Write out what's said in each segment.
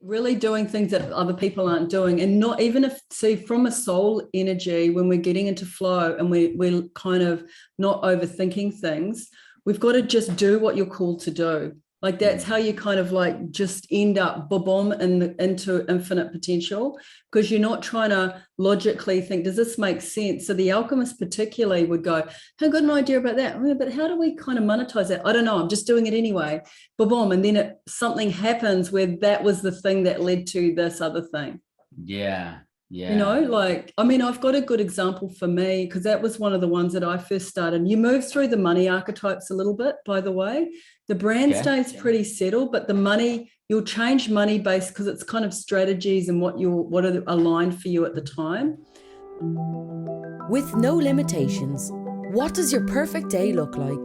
really doing things that other people aren't doing. And not even if, see, from a soul energy, when we're getting into flow and we're kind of not overthinking things, we've got to just do what you're called to do. Like that's how you kind of like just end up boom into infinite potential, because you're not trying to logically think, does this make sense? So the alchemist particularly would go, I've got an idea about that. Oh, but how do we kind of monetize that? I don't know. I'm just doing it anyway. Boom. And then something happens where that was the thing that led to this other thing. Yeah. Yeah. You know, like, I mean, I've got a good example for me, because that was one of the ones that I first started. You move through the money archetypes a little bit, by the way. The brand stays pretty settled, but the money, you'll change money based, because it's kind of strategies and what are aligned for you at the time. With no limitations, what does your perfect day look like?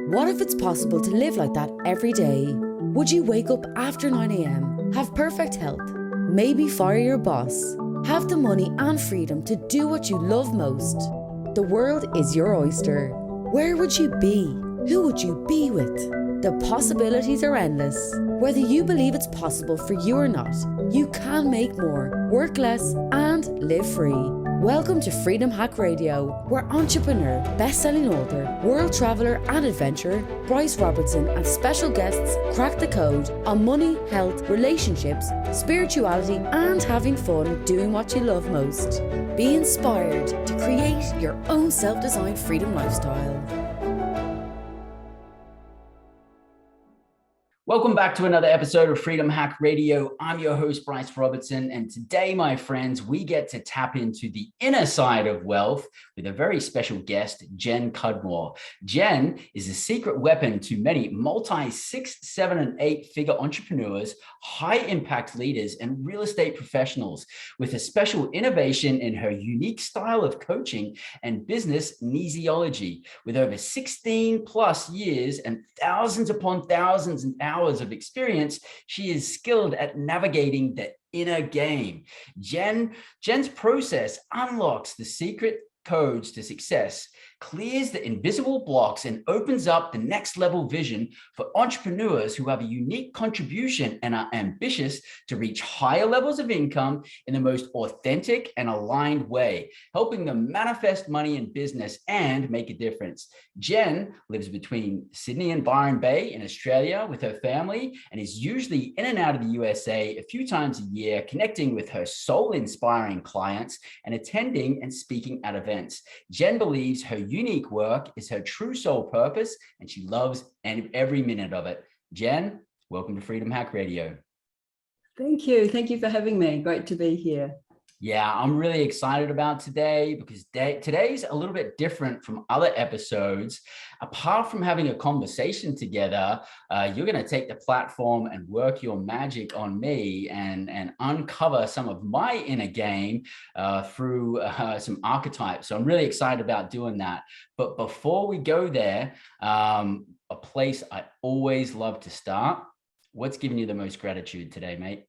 What if it's possible to live like that every day? Would you wake up after 9 a.m., have perfect health, maybe fire your boss, have the money and freedom to do what you love most? The world is your oyster. Where would you be? Who would you be with? The possibilities are endless. Whether you believe it's possible for you or not, you can make more, work less, and live free. Welcome to Freedom Hack Radio, where entrepreneur, best-selling author, world traveller and adventurer, Bryce Robertson and special guests crack the code on money, health, relationships, spirituality and having fun doing what you love most. Be inspired to create your own self-designed freedom lifestyle. Welcome back to another episode of Freedom Hack Radio. I'm your host, Bryce Robertson. And today, my friends, we get to tap into the inner side of wealth with a very special guest, Jenn Cudmore. Jenn is a secret weapon to many multi-6, 7, and 8-figure entrepreneurs, high-impact leaders, and real estate professionals, with a special innovation in her unique style of coaching and business kinesiology. With over 16 plus years and thousands upon thousands and hours of experience, she is skilled at navigating the inner game. Jenn's process unlocks the secret codes to success, clears the invisible blocks, and opens up the next level vision for entrepreneurs who have a unique contribution and are ambitious to reach higher levels of income in the most authentic and aligned way, helping them manifest money in business and make a difference. Jenn lives between Sydney and Byron Bay in Australia with her family and is usually in and out of the USA a few times a year, connecting with her soul-inspiring clients and attending and speaking at events. Jenn believes her unique work is her true soul purpose, and she loves every minute of it. Jenn, welcome to Freedom Hack Radio. Thank you. Thank you for having me. Great to be here. Yeah, I'm really excited about today because today's a little bit different from other episodes. Apart from having a conversation together, you're going to take the platform and work your magic on me and uncover some of my inner game through some archetypes. So I'm really excited about doing that. But before we go there, a place I always love to start. What's giving you the most gratitude today, mate?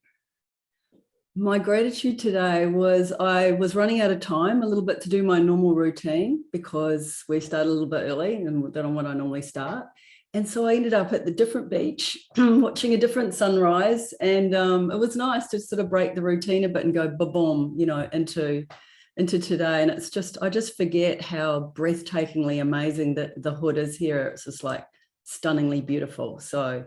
My gratitude today was I was running out of time a little bit to do my normal routine because we started a little bit early and than what I normally start. And so I ended up at the different beach watching a different sunrise. And it was nice to sort of break the routine a bit and go ba-boom, you know, into today. And it's just, I just forget how breathtakingly amazing that the hood is here. It's just like stunningly beautiful. So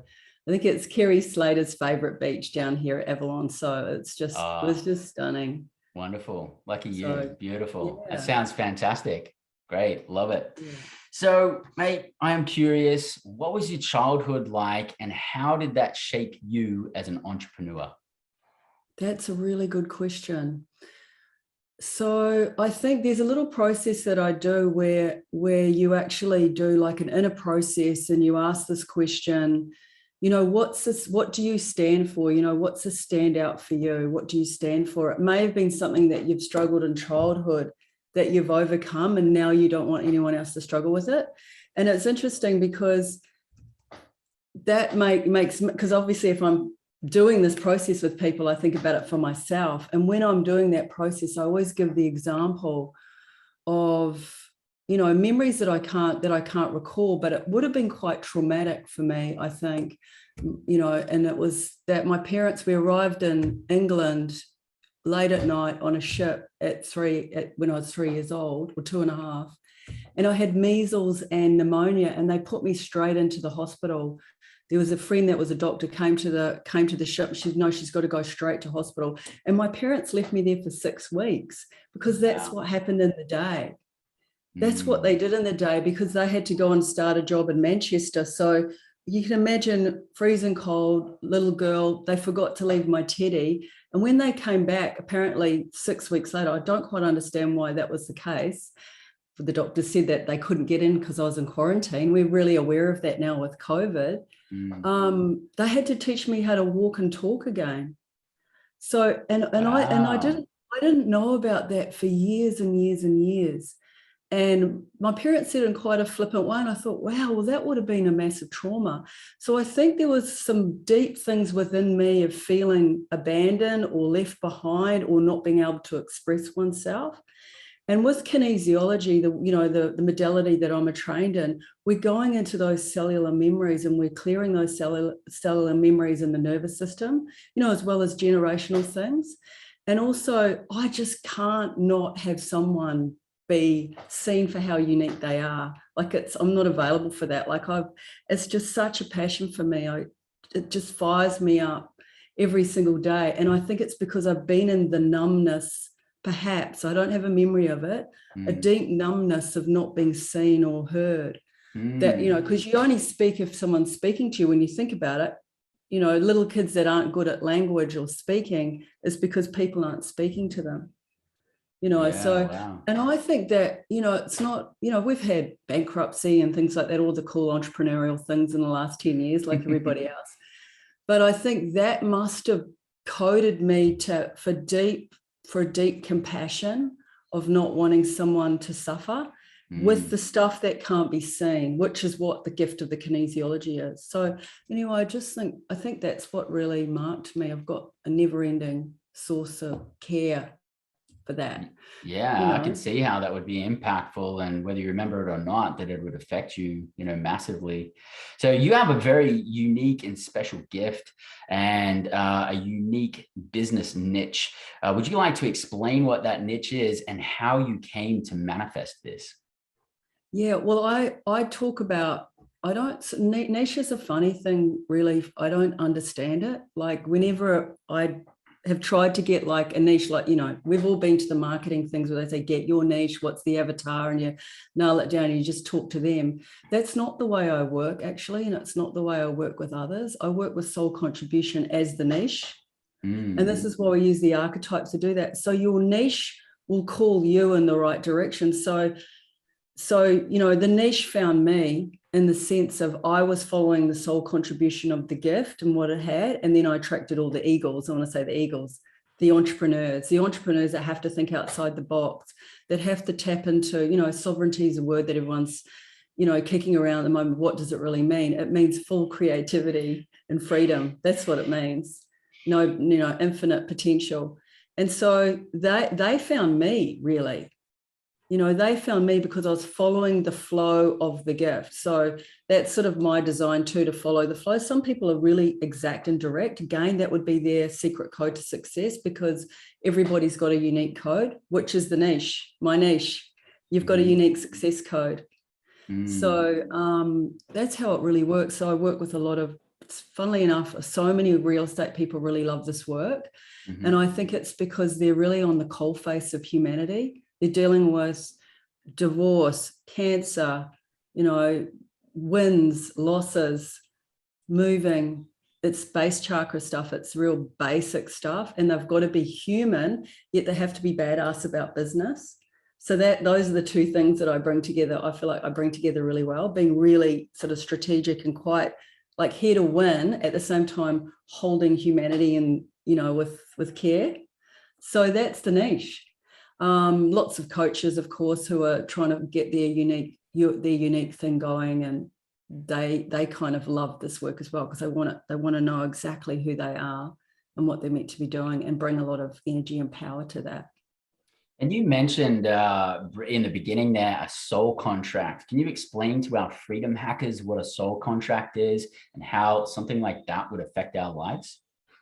I think it's Kerry Slater's favorite beach down here at Avalon. So it's just, it was just stunning. Wonderful. Lucky you. So, beautiful. Yeah. That sounds fantastic. Great. Love it. Yeah. So, mate, I am curious, what was your childhood like and how did that shape you as an entrepreneur? That's a really good question. So I think there's a little process that I do where you actually do like an inner process and you ask this question, you know, what's this? What do you stand for? You know, what's a standout for you? What do you stand for? It may have been something that you've struggled in childhood that you've overcome and now you don't want anyone else to struggle with it. And it's interesting because that makes, because obviously if I'm doing this process with people, I think about it for myself. And when I'm doing that process, I always give the example of memories that I can't recall, but it would have been quite traumatic for me, I think, and it was that my parents, we arrived in England late at night on a ship when I was 3 years old, or 2.5, and I had measles and pneumonia, and they put me straight into the hospital. There was a friend that was a doctor, came to the ship. She said, no, she's got to go straight to hospital. And my parents left me there for 6 weeks because that's what happened in the day. That's what they did in the day, because they had to go and start a job in Manchester. So you can imagine, freezing cold, little girl, they forgot to leave my teddy. And when they came back, apparently 6 weeks later, I don't quite understand why that was the case. The doctor said that they couldn't get in because I was in quarantine. We're really aware of that now with COVID. They had to teach me how to walk and talk again. So, I didn't know about that for years and years and years. And my parents said in quite a flippant way, and I thought, wow, well, that would have been a massive trauma. So I think there was some deep things within me of feeling abandoned or left behind or not being able to express oneself. And with kinesiology, the modality that I'm trained in, we're going into those cellular memories and we're clearing those cellular memories in the nervous system, as well as generational things. And also, I just can't not have someone be seen for how unique they are. I'm not available for that. It's just such a passion for me. It just fires me up every single day. And I think it's because I've been in the numbness, perhaps, I don't have a memory of it, a deep numbness of not being seen or heard. That, because you only speak if someone's speaking to you. When you think about it, little kids that aren't good at language or speaking is because people aren't speaking to them. And I think that, it's not, we've had bankruptcy and things like that, all the cool entrepreneurial things in the last 10 years, like everybody else. But I think that must have coded me for a deep compassion of not wanting someone to suffer with the stuff that can't be seen, which is what the gift of the kinesiology is. So anyway, I think that's what really marked me. I've got a never-ending source of care for that. I can see how that would be impactful, and whether you remember it or not, that it would affect you, massively. So you have a very unique and special gift and a unique business niche. Would you like to explain what that niche is and how you came to manifest this? Yeah, well, I talk about, niche is a funny thing, really. I don't understand it. Like, whenever I have tried to get like a niche, we've all been to the marketing things where they say, get your niche, what's the avatar, and you nail it down and you just talk to them. That's not the way I work, actually, and it's not the way I work with others. I work with soul contribution as the niche. And this is why we use the archetypes to do that. So your niche will call you in the right direction. So the niche found me in the sense of I was following the soul contribution of the gift and what it had. And then I attracted all the eagles. I want to say the eagles, the entrepreneurs that have to think outside the box, that have to tap into, sovereignty is a word that everyone's, kicking around at the moment. What does it really mean? It means full creativity and freedom. That's what it means. Infinite potential. And so they found me, really. They found me because I was following the flow of the gift. So that's sort of my design too, to follow the flow. Some people are really exact and direct. Again, that would be their secret code to success, because everybody's got a unique code, which is the niche, my niche. You've got a unique success code. So that's how it really works. So I work with a lot of, funnily enough, so many real estate people really love this work. And I think it's because they're really on the coalface of humanity. They're dealing with divorce, cancer, wins, losses, moving. It's base chakra stuff. It's real basic stuff. And they've got to be human, yet they have to be badass about business. So those are the two things that I bring together. I feel like I bring together really well, being really sort of strategic and quite like here to win, at the same time holding humanity and, with care. So that's the niche. Lots of coaches, of course, who are trying to get their unique thing going, and they kind of love this work as well, because they want to know exactly who they are and what they're meant to be doing, and bring a lot of energy and power to that. And you mentioned in the beginning there a soul contract. Can you explain to our freedom hackers what a soul contract is and how something like that would affect our lives?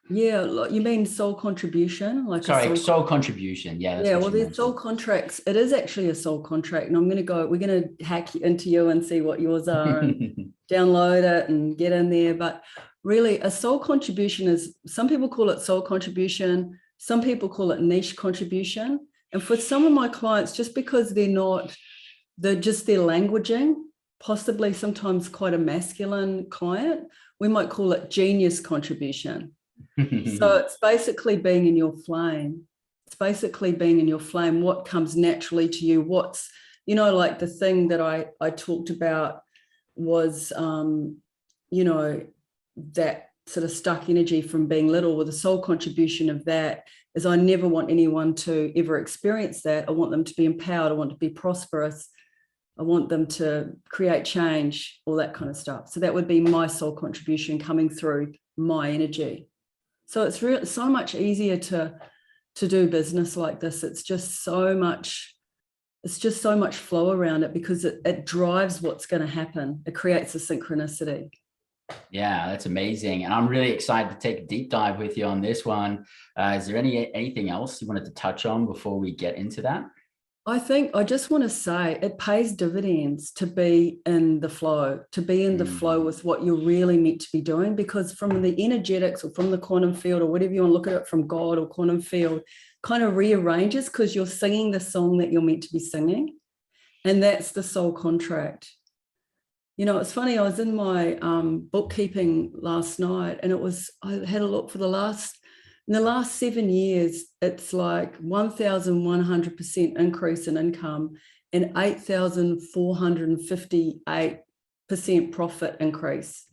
Yeah, like you mean soul contribution, like a Sorry, soul. soul contribution. Yeah, that's Yeah, what well, you there's soul mentioned. contracts. It is actually a soul contract, and we're gonna hack into you and see what yours are and download it and get in there. But really, a soul contribution is, some people call it soul contribution, some people call it niche contribution. And for some of my clients, just because they're just their languaging, possibly sometimes quite a masculine client, we might call it genius contribution. So it's basically being in your flame. It's basically being in your flame, what comes naturally to you, what's, like the thing that I talked about was, that sort of stuck energy from being little. With the soul contribution of that is, I never want anyone to ever experience that. I want them to be empowered. I want to be prosperous. I want them to create change, all that kind of stuff. So that would be my soul contribution coming through my energy. So it's so much easier to do business like this. It's just so much flow around it, because it drives what's going to happen. It creates a synchronicity. Yeah, that's amazing. And I'm really excited to take a deep dive with you on this one. Is there anything else you wanted to touch on before we get into that? I just want to say it pays dividends to be in the flow, with what you're really meant to be doing, because from the energetics or from the quantum field or whatever you want to look at it, from God or quantum field, kind of rearranges, because you're singing the song that you're meant to be singing. And that's the soul contract. It's funny, I was in my bookkeeping last night, and I had a look in the last 7 years, it's like 1,100% increase in income and 8,458% profit increase.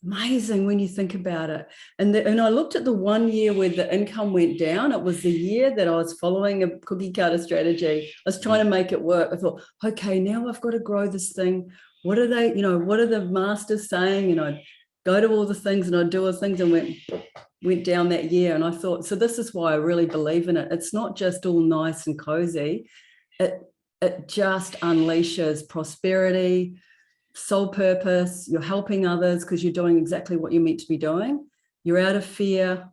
Amazing when you think about it. And I looked at the 1 year where the income went down. It was the year that I was following a cookie cutter strategy. I was trying to make it work. I thought, okay, now I've got to grow this thing. What are the masters saying? Go to all the things, and I'd do all the things, and went down that year. And I thought, so this is why I really believe in it. It's not just all nice and cozy. It just unleashes prosperity, soul purpose. You're helping others because you're doing exactly what you're meant to be doing. You're out of fear.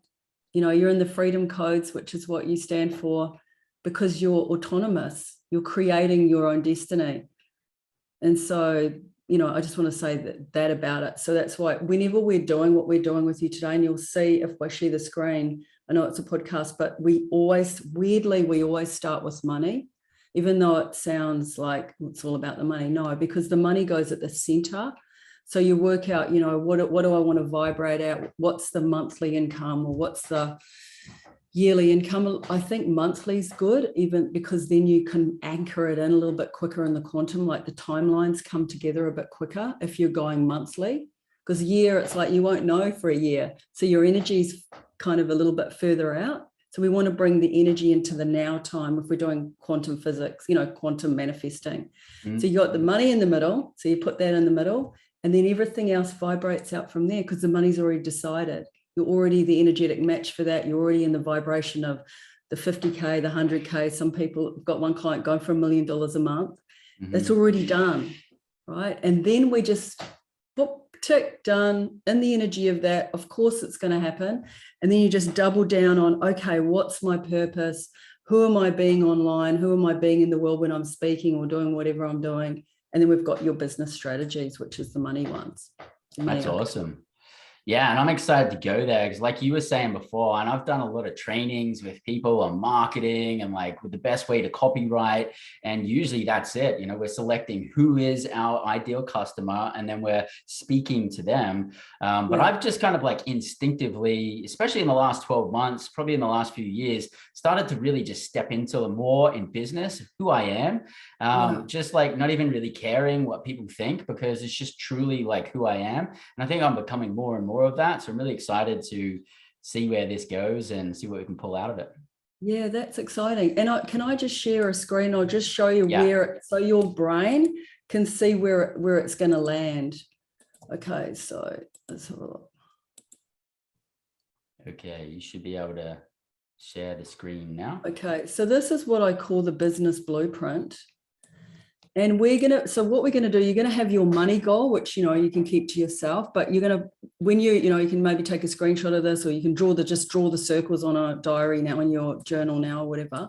You're in the freedom codes, which is what you stand for, because you're autonomous. You're creating your own destiny. And so, I just want to say that about it. So that's why whenever we're doing what we're doing with you today, and you'll see if I share the screen, I know it's a podcast, but we always start with money, even though it sounds like it's all about the money. No, because the money goes at the center. So you work out, what do I want to vibrate out? What's the monthly income, or what's the yearly income? I think monthly is good, even because then you can anchor it in a little bit quicker in the quantum, like the timelines come together a bit quicker if you're going monthly, because year, it's like you won't know for a year. So your energy is kind of a little bit further out. So we want to bring the energy into the now time if we're doing quantum physics, quantum manifesting. So you got the money in the middle. So you put that in the middle, and then everything else vibrates out from there, because the money's already decided. You're already the energetic match for that. You're already in the vibration of the 50K, the 100K. Some people have got one client going for $1 million a month. That's already done, right? And then we just tick, done, in the energy of that. Of course it's going to happen. And then you just double down on, okay, what's my purpose? Who am I being online? Who am I being in the world when I'm speaking or doing whatever I'm doing? And then we've got your business strategies, which is the money ones. That's awesome. Yeah, and I'm excited to go there, because like you were saying before, and I've done a lot of trainings with people on marketing and like with the best way to copyright. And usually that's it. We're selecting who is our ideal customer, and then we're speaking to them. But I've just kind of like instinctively, especially in the last 12 months, probably in the last few years, started to really just step into more in business, who I am, just like not even really caring what people think, because it's just truly like who I am. And I think I'm becoming more and more of that. So I'm really excited to see where this goes and see what we can pull out of it. Yeah, that's exciting. And can I just share a screen? I'll just show you where, so your brain can see where it's going to land. Okay, so let's have a look. Okay, you should be able to share the screen now. Okay, so this is what I call the business blueprint. And so what we're gonna do, you're gonna have your money goal, which, you can keep to yourself, but you're gonna, when you can maybe take a screenshot of this, or you can just draw the circles on a diary now in your journal now or whatever.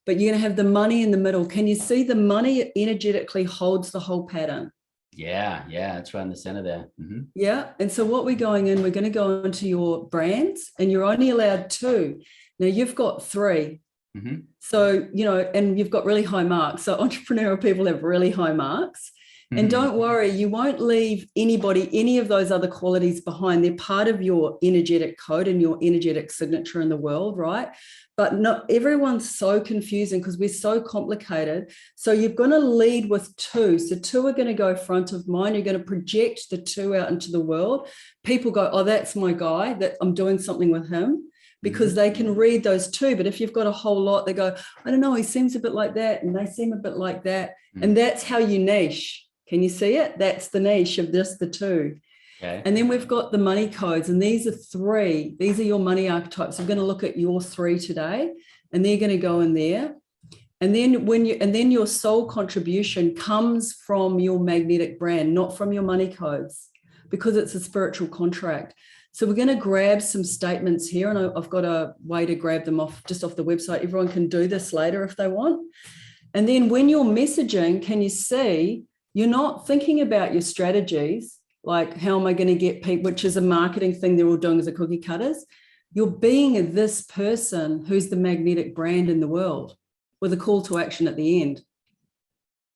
But you're gonna have the money in the middle. Can you see the money energetically holds the whole pattern? Yeah, it's right in the center there. Mm-hmm. Yeah, and so what we're gonna go into your brands, and you're only allowed 2. Now you've got 3. Mm-hmm. So, and you've got really high marks. So entrepreneurial people have really high marks. And don't worry, you won't leave any of those other qualities behind. They're part of your energetic code and your energetic signature in the world, right? But not everyone's so confusing because we're so complicated. So you're going to lead with 2. So 2 are going to go front of mind. You're going to project the 2 out into the world. People go, oh, that's my guy, that I'm doing something with him. Because they can read those 2. But if you've got a whole lot, they go, I don't know, he seems a bit like that, and they seem a bit like that. And that's how you niche. Can you see it? That's the niche of just the 2. Okay. And then we've got the money codes, and these are 3. These are your money archetypes. We're going to look at your 3 today, and they're going to go in there. And then your soul contribution comes from your magnetic brand, not from your money codes, because it's a spiritual contract. So we're going to grab some statements here, and I've got a way to grab them off the website. Everyone can do this later if they want. And then when you're messaging, can you see you're not thinking about your strategies, like how am I going to get people, which is a marketing thing they're all doing as a cookie cutters. You're being this person who's the magnetic brand in the world with a call to action at the end.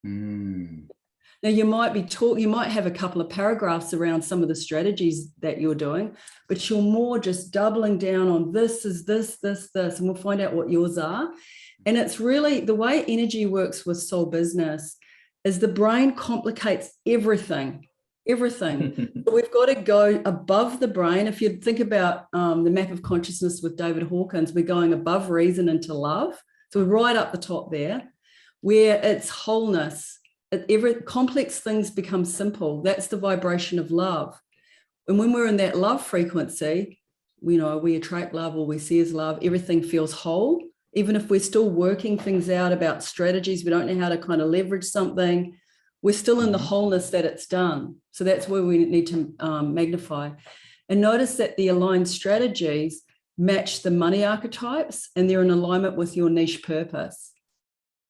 Now, you might have a couple of paragraphs around some of the strategies that you're doing, but you're more just doubling down on this is this, and we'll find out what yours are. And it's really the way energy works with soul business is the brain complicates everything. So we've got to go above the brain. If you think about the map of consciousness with David Hawkins, we're going above reason into love. So we're right up the top there, where it's wholeness. Every complex things become simple. That's the vibration of love. And when we're in that love frequency, we attract love, or we see as love. Everything feels whole. Even if we're still working things out about strategies, we don't know how to kind of leverage something, we're still in the wholeness that it's done. So that's where we need to magnify. And notice that the aligned strategies match the money archetypes, and they're in alignment with your niche purpose.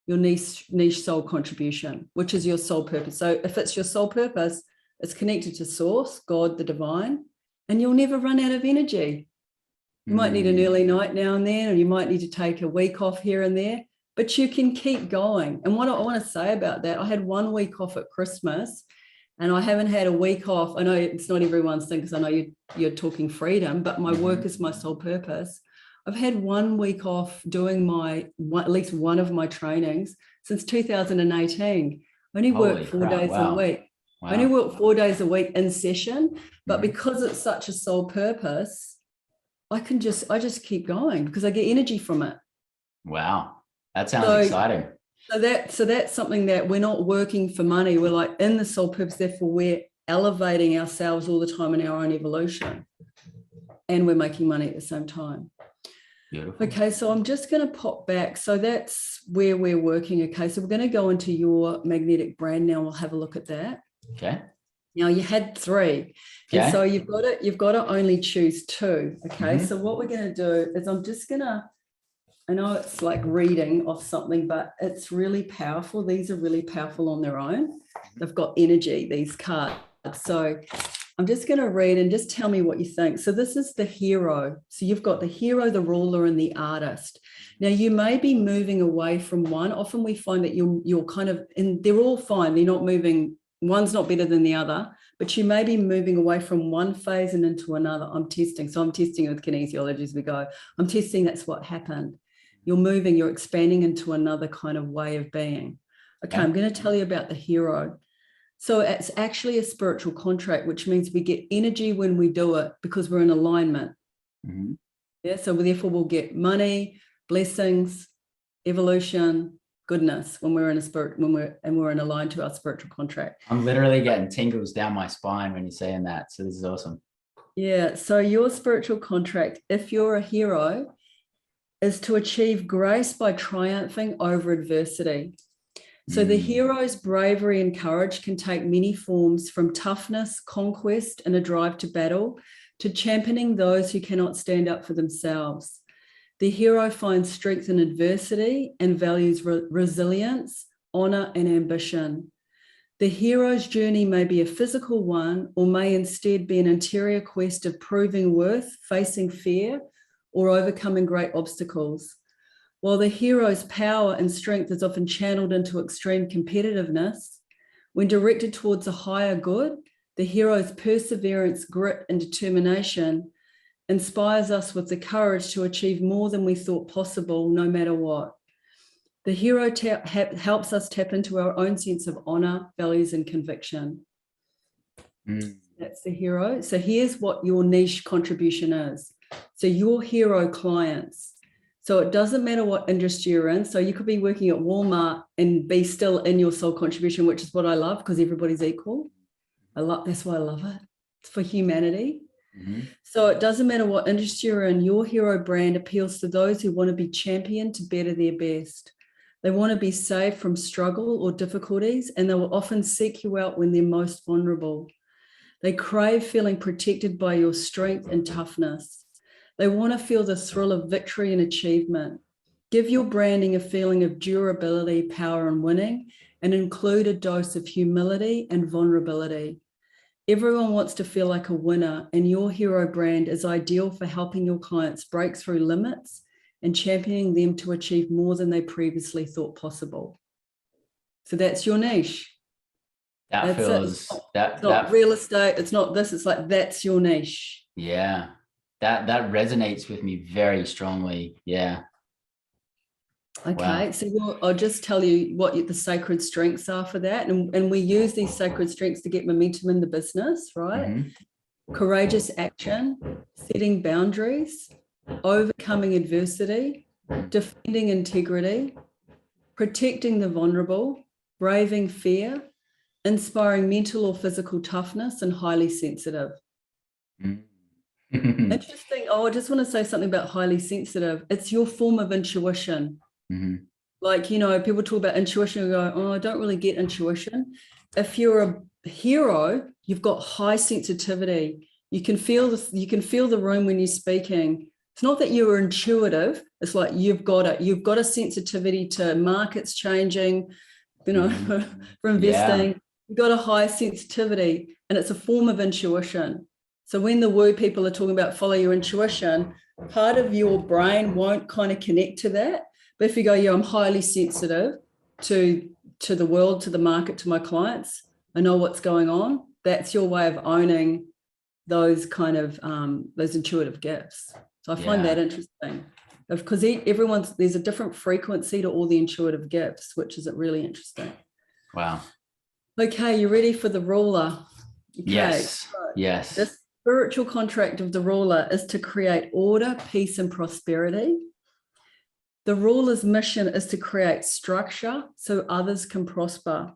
Your niche soul contribution, which is your soul purpose. So if it's your soul purpose, it's connected to source, God, the divine, and you'll never run out of energy. You might need an early night now and then, or you might need to take a week off here and there, but you can keep going. And what I want to say about that, I had 1 week off at Christmas, and I haven't had a week off. I know it's not everyone's thing, because I know you're talking freedom, but my work is my soul purpose. I've had 1 week off doing at least one of my trainings since 2018. I only work 4 days a week. Wow. I only work 4 days a week in session, but because it's such a soul purpose, I just keep going because I get energy from it. Wow. That sounds exciting. So that's something that we're not working for money. We're like in the soul purpose, therefore we're elevating ourselves all the time in our own evolution, and we're making money at the same time. Beautiful. Okay, so I'm just going to pop back. So that's where we're working. Okay, so we're going to go into your magnetic brand now. We'll have a look at that. Okay. Now you had 3, and so you've got to only choose 2. Okay, so what we're going to do is I'm just going to, I know it's like reading off something, but it's really powerful. These are really powerful on their own. They've got energy, these cards. So I'm just going to read and just tell me what you think. So this is the hero. So you've got the hero, the ruler, and the artist. Now you may be moving away from one. Often we find that you're kind of, and they're all fine. They're not moving. One's not better than the other, but you may be moving away from one phase and into another. I'm testing. So I'm testing with kinesiology as we go. I'm testing that's what happened. You're moving, you're expanding into another kind of way of being. Okay, I'm going to tell you about the hero. So it's actually a spiritual contract, which means we get energy when we do it because we're in alignment. Yeah, so therefore we'll get money, blessings, evolution, goodness when we're in a spirit, we're in aligned to our spiritual contract. I'm literally getting tingles down my spine when you're saying that. So this is awesome. Yeah. So your spiritual contract, if you're a hero, is to achieve grace by triumphing over adversity. So the hero's bravery and courage can take many forms, from toughness, conquest, and a drive to battle, to championing those who cannot stand up for themselves. The hero finds strength in adversity and values resilience, honor, and ambition. The hero's journey may be a physical one, or may instead be an interior quest of proving worth, facing fear, or overcoming great obstacles. While the hero's power and strength is often channeled into extreme competitiveness, when directed towards a higher good, the hero's perseverance, grit, and determination inspires us with the courage to achieve more than we thought possible, no matter what. The hero helps us tap into our own sense of honor, values, and conviction. That's the hero. So here's what your niche contribution is. So your hero clients. So it doesn't matter what industry you're in. So you could be working at Walmart and be still in your soul contribution, which is what I love, because everybody's equal. That's why I love it. It's for humanity. So it doesn't matter what industry you're in, your hero brand appeals to those who want to be championed to better their best. They want to be saved from struggle or difficulties, and they will often seek you out when they're most vulnerable. They crave feeling protected by your strength and toughness. They want to feel the thrill of victory and achievement. Give your branding a feeling of durability, power, and winning, and include a dose of humility and vulnerability. Everyone wants to feel like a winner, and your hero brand is ideal for helping your clients break through limits and championing them to achieve more than they previously thought possible. So that's your niche. That That's feels it's not real estate. It's not this. It's like, that's your niche. Yeah, that resonates with me very strongly. Yeah. Okay, wow. So I'll just tell you what the sacred strengths are for that. And we use these sacred strengths to get momentum in the business, right? Courageous action, setting boundaries, overcoming adversity, defending integrity, protecting the vulnerable, braving fear, inspiring mental or physical toughness, and highly sensitive. Interesting. Oh, I just want to say something about highly sensitive. It's your form of intuition. Like, you know, people talk about intuition and go, oh, I don't really get intuition. If you're a hero, you've got high sensitivity. You can feel the room when you're speaking. It's not that you're intuitive. It's like you've got it. You've got a sensitivity to markets changing, you know, for investing. Yeah. You've got a high sensitivity, and it's a form of intuition. So when the woo people are talking about follow your intuition, part of your brain won't kind of connect to that. But if you go, yeah, I'm highly sensitive to the world, to the market, to my clients, I know what's going on. That's your way of owning those kind of those intuitive gifts. So I find that interesting, because there's a different frequency to all the intuitive gifts, which is really interesting. Wow. Okay, you ready for the ruler? Okay. Yes. Yes. The spiritual contract of the ruler is to create order, peace, and prosperity. The ruler's mission is to create structure so others can prosper.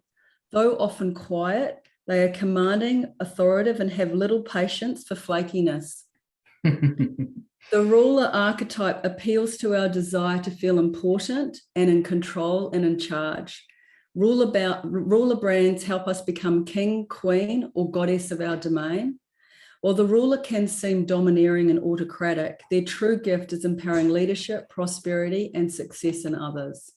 Though often quiet, they are commanding, authoritative, and have little patience for flakiness. The ruler archetype appeals to our desire to feel important and in control and in charge. Ruler brands help us become king, queen, or goddess of our domain. While the ruler can seem domineering and autocratic, their true gift is empowering leadership, prosperity, and success in others.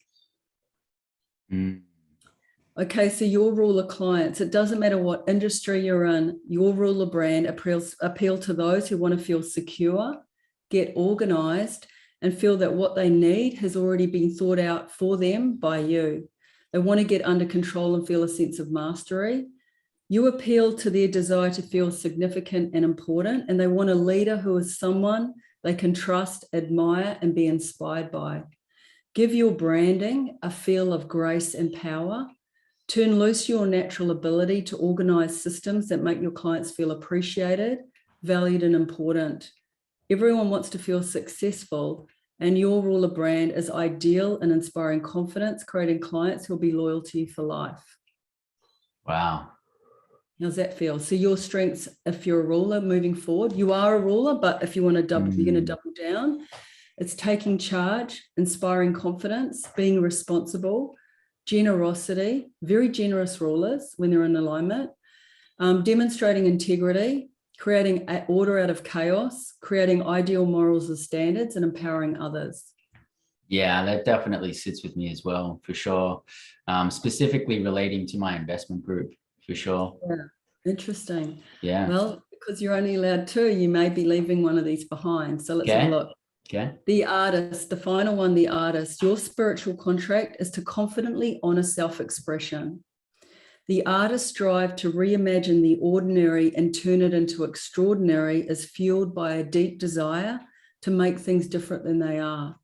Okay, so your ruler clients, it doesn't matter what industry you're in, your ruler brand appeal to those who want to feel secure, get organized, and feel that what they need has already been thought out for them by you. They want to get under control and feel a sense of mastery. You appeal to their desire to feel significant and important, and they want a leader who is someone they can trust, admire, and be inspired by. Give your branding a feel of grace and power. Turn loose your natural ability to organize systems that make your clients feel appreciated, valued, and important. Everyone wants to feel successful, and your ruler brand is ideal in inspiring confidence, creating clients who will be loyal to you for life. Wow. How's that feel? So your strengths, if you're a ruler moving forward, you are a ruler, but if you want to double, you're going to double down. It's taking charge, inspiring confidence, being responsible, generosity, very generous rulers when they're in alignment, demonstrating integrity, creating order out of chaos, creating ideal morals and standards, and empowering others. Yeah, that definitely sits with me as well, for sure. Specifically relating to my investment group, for sure. Yeah, interesting. Yeah. Well, because you're only allowed two, you may be leaving one of these behind. So let's have a look. Okay. The artist, the final one, the artist. Your spiritual contract is to confidently honor self-expression. The artist's drive to reimagine the ordinary and turn it into extraordinary is fueled by a deep desire to make things different than they are.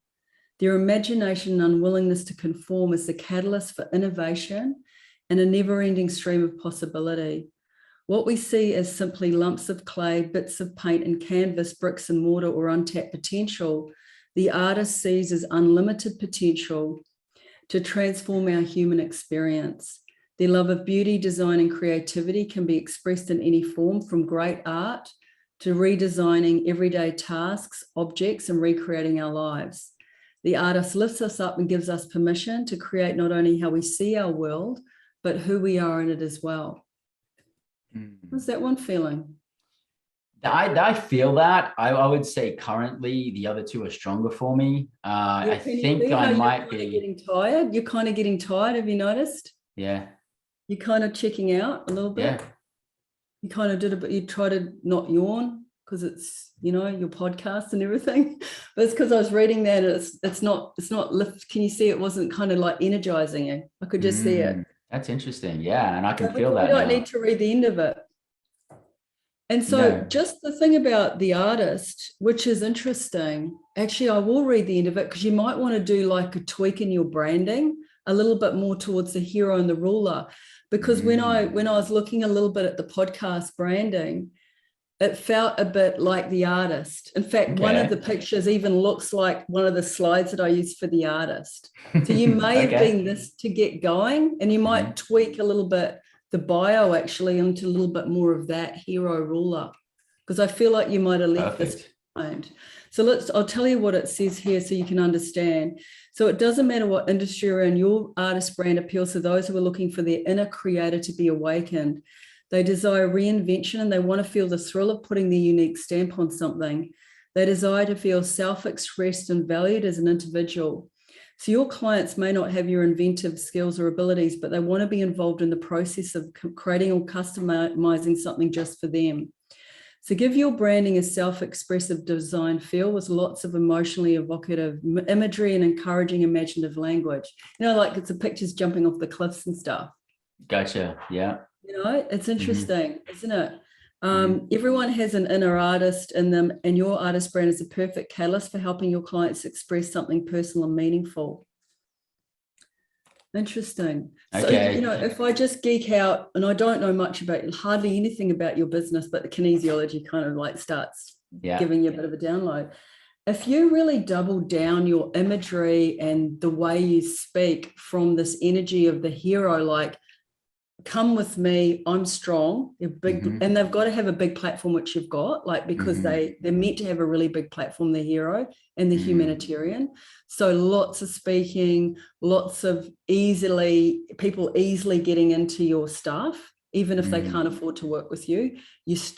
Their imagination and unwillingness to conform is the catalyst for innovation and a never-ending stream of possibility. What we see as simply lumps of clay, bits of paint and canvas, bricks and mortar, or untapped potential, the artist sees as unlimited potential to transform our human experience. Their love of beauty, design, and creativity can be expressed in any form, from great art to redesigning everyday tasks, objects, and recreating our lives. The artist lifts us up and gives us permission to create not only how we see our world, but who we are in it as well. How's that one feeling? I feel that. I would say currently the other two are stronger for me. I think I might be getting tired. You're kind of getting tired. Have you noticed? Yeah. You're kind of checking out a little bit. Yeah. You kind of did it, but you try to not yawn because it's, you know, your podcast and everything. But it's because I was reading that. It's not lift. Can you see it wasn't kind of like energizing you? I could just see it. That's interesting. Yeah. And I can feel that. You don't need to read the end of it. And so just the thing about the artist, which is interesting, actually, I will read the end of it because you might want to do like a tweak in your branding a little bit more towards the hero and the ruler. Because when I was looking a little bit at the podcast branding, it felt a bit like the artist. In fact, one of the pictures even looks like one of the slides that I used for the artist. So you may have been this to get going, and you might tweak a little bit the bio actually into a little bit more of that hero ruler, because I feel like you might have left this behind. So I'll tell you what it says here so you can understand. So it doesn't matter what industry you're in, your artist brand appeals to those who are looking for their inner creator to be awakened. They desire reinvention and they want to feel the thrill of putting their unique stamp on something. They desire to feel self-expressed and valued as an individual. So your clients may not have your inventive skills or abilities, but they want to be involved in the process of creating or customizing something just for them. So give your branding a self-expressive design feel with lots of emotionally evocative imagery and encouraging imaginative language. You know, like it's the pictures jumping off the cliffs and stuff. Gotcha. Yeah. You know, it's interesting, isn't it? Everyone has an inner artist in them, and your artist brand is a perfect catalyst for helping your clients express something personal and meaningful. Interesting. So, you know, if I just geek out, and I don't know much about hardly anything about your business, but the kinesiology kind of like starts giving you a bit of a download. If you really double down your imagery and the way you speak from this energy of the hero, like, come with me, I'm strong, they're big, and they've got to have a big platform, which you've got, like, because they're meant to have a really big platform, the hero and the humanitarian. So lots of speaking, lots of people easily getting into your stuff, even if they can't afford to work with you,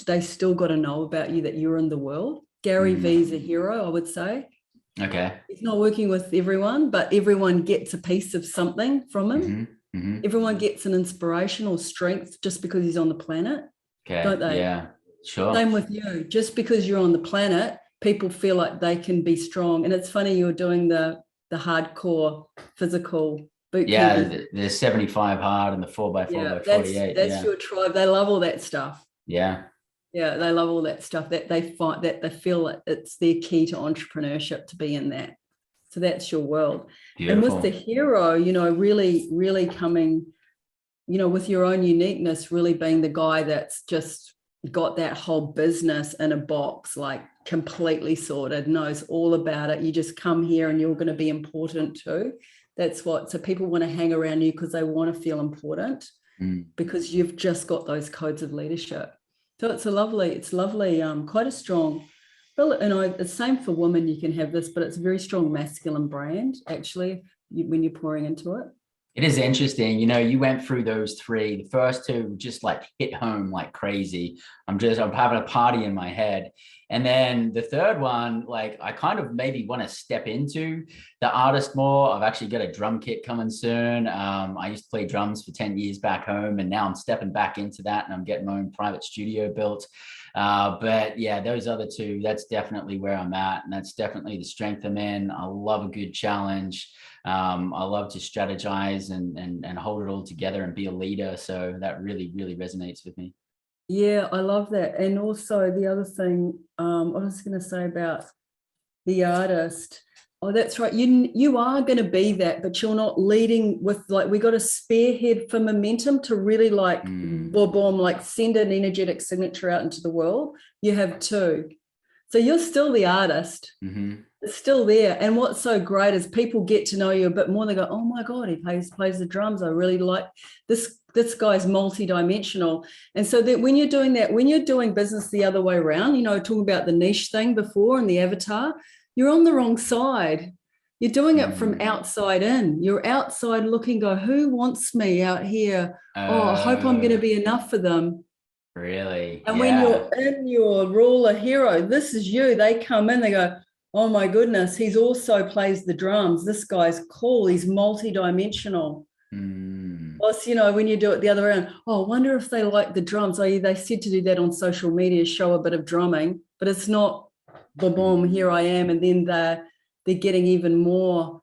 they still got to know about you, that you're in the world. Gary Vee's a hero, I would say. Okay. He's not working with everyone, but everyone gets a piece of something from him. Everyone gets an inspiration or strength just because he's on the planet, don't they? Yeah, sure. Same with you. Just because you're on the planet, people feel like they can be strong. And it's funny, you're doing the hardcore physical boot camp. Yeah, the 75 hard and the 4x4 by 48. That's your tribe. They love all that stuff. Yeah. Yeah, they love all that stuff. That they find that they feel that it's their key to entrepreneurship to be in that. So that's your world. Beautiful. And with the hero, you know, really, really coming, you know, with your own uniqueness, really being the guy that's just got that whole business in a box, like completely sorted, knows all about it. You just come here and you're going to be important too. That's what, so people want to hang around you because they want to feel important because you've just got those codes of leadership. So it's lovely, quite a strong the same for women, you can have this, but it's a very strong masculine brand, actually, when you're pouring into it. It is interesting. You know, you went through those three. The first two just like hit home like crazy. I'm having a party in my head. And then the third one, like I kind of maybe want to step into the artist more. I've actually got a drum kit coming soon. I used to play drums for 10 years back home, and now I'm stepping back into that, and I'm getting my own private studio built. But yeah, those other two, that's definitely where I'm at. And that's definitely the strength I'm in. I love a good challenge. I love to strategize and hold it all together and be a leader. So that really, really resonates with me. Yeah, I love that. And also the other thing I was going to say about the artist. Oh, that's right. You are going to be that, but you're not leading with like, we got a spearhead for momentum to really like, boom, like send an energetic signature out into the world. You have two. So you're still the artist. It's still there. And what's so great is people get to know you a bit more. They go, oh my God, he plays the drums. I really like this guy's multi-dimensional. And so that when you're doing that, when you're doing business the other way around, you know, talking about the niche thing before and the avatar, you're on the wrong side. You're doing it from outside in. You're outside looking, go, who wants me out here? I hope I'm going to be enough for them. Really? And when you're in your ruler hero, this is you. They come in, they go, oh my goodness, he's also plays the drums. This guy's cool. He's multi-dimensional. Plus, you know, when you do it the other way around, I wonder if they like the drums. They said to do that on social media, show a bit of drumming, but it's not boom, here I am. And then they're getting even more,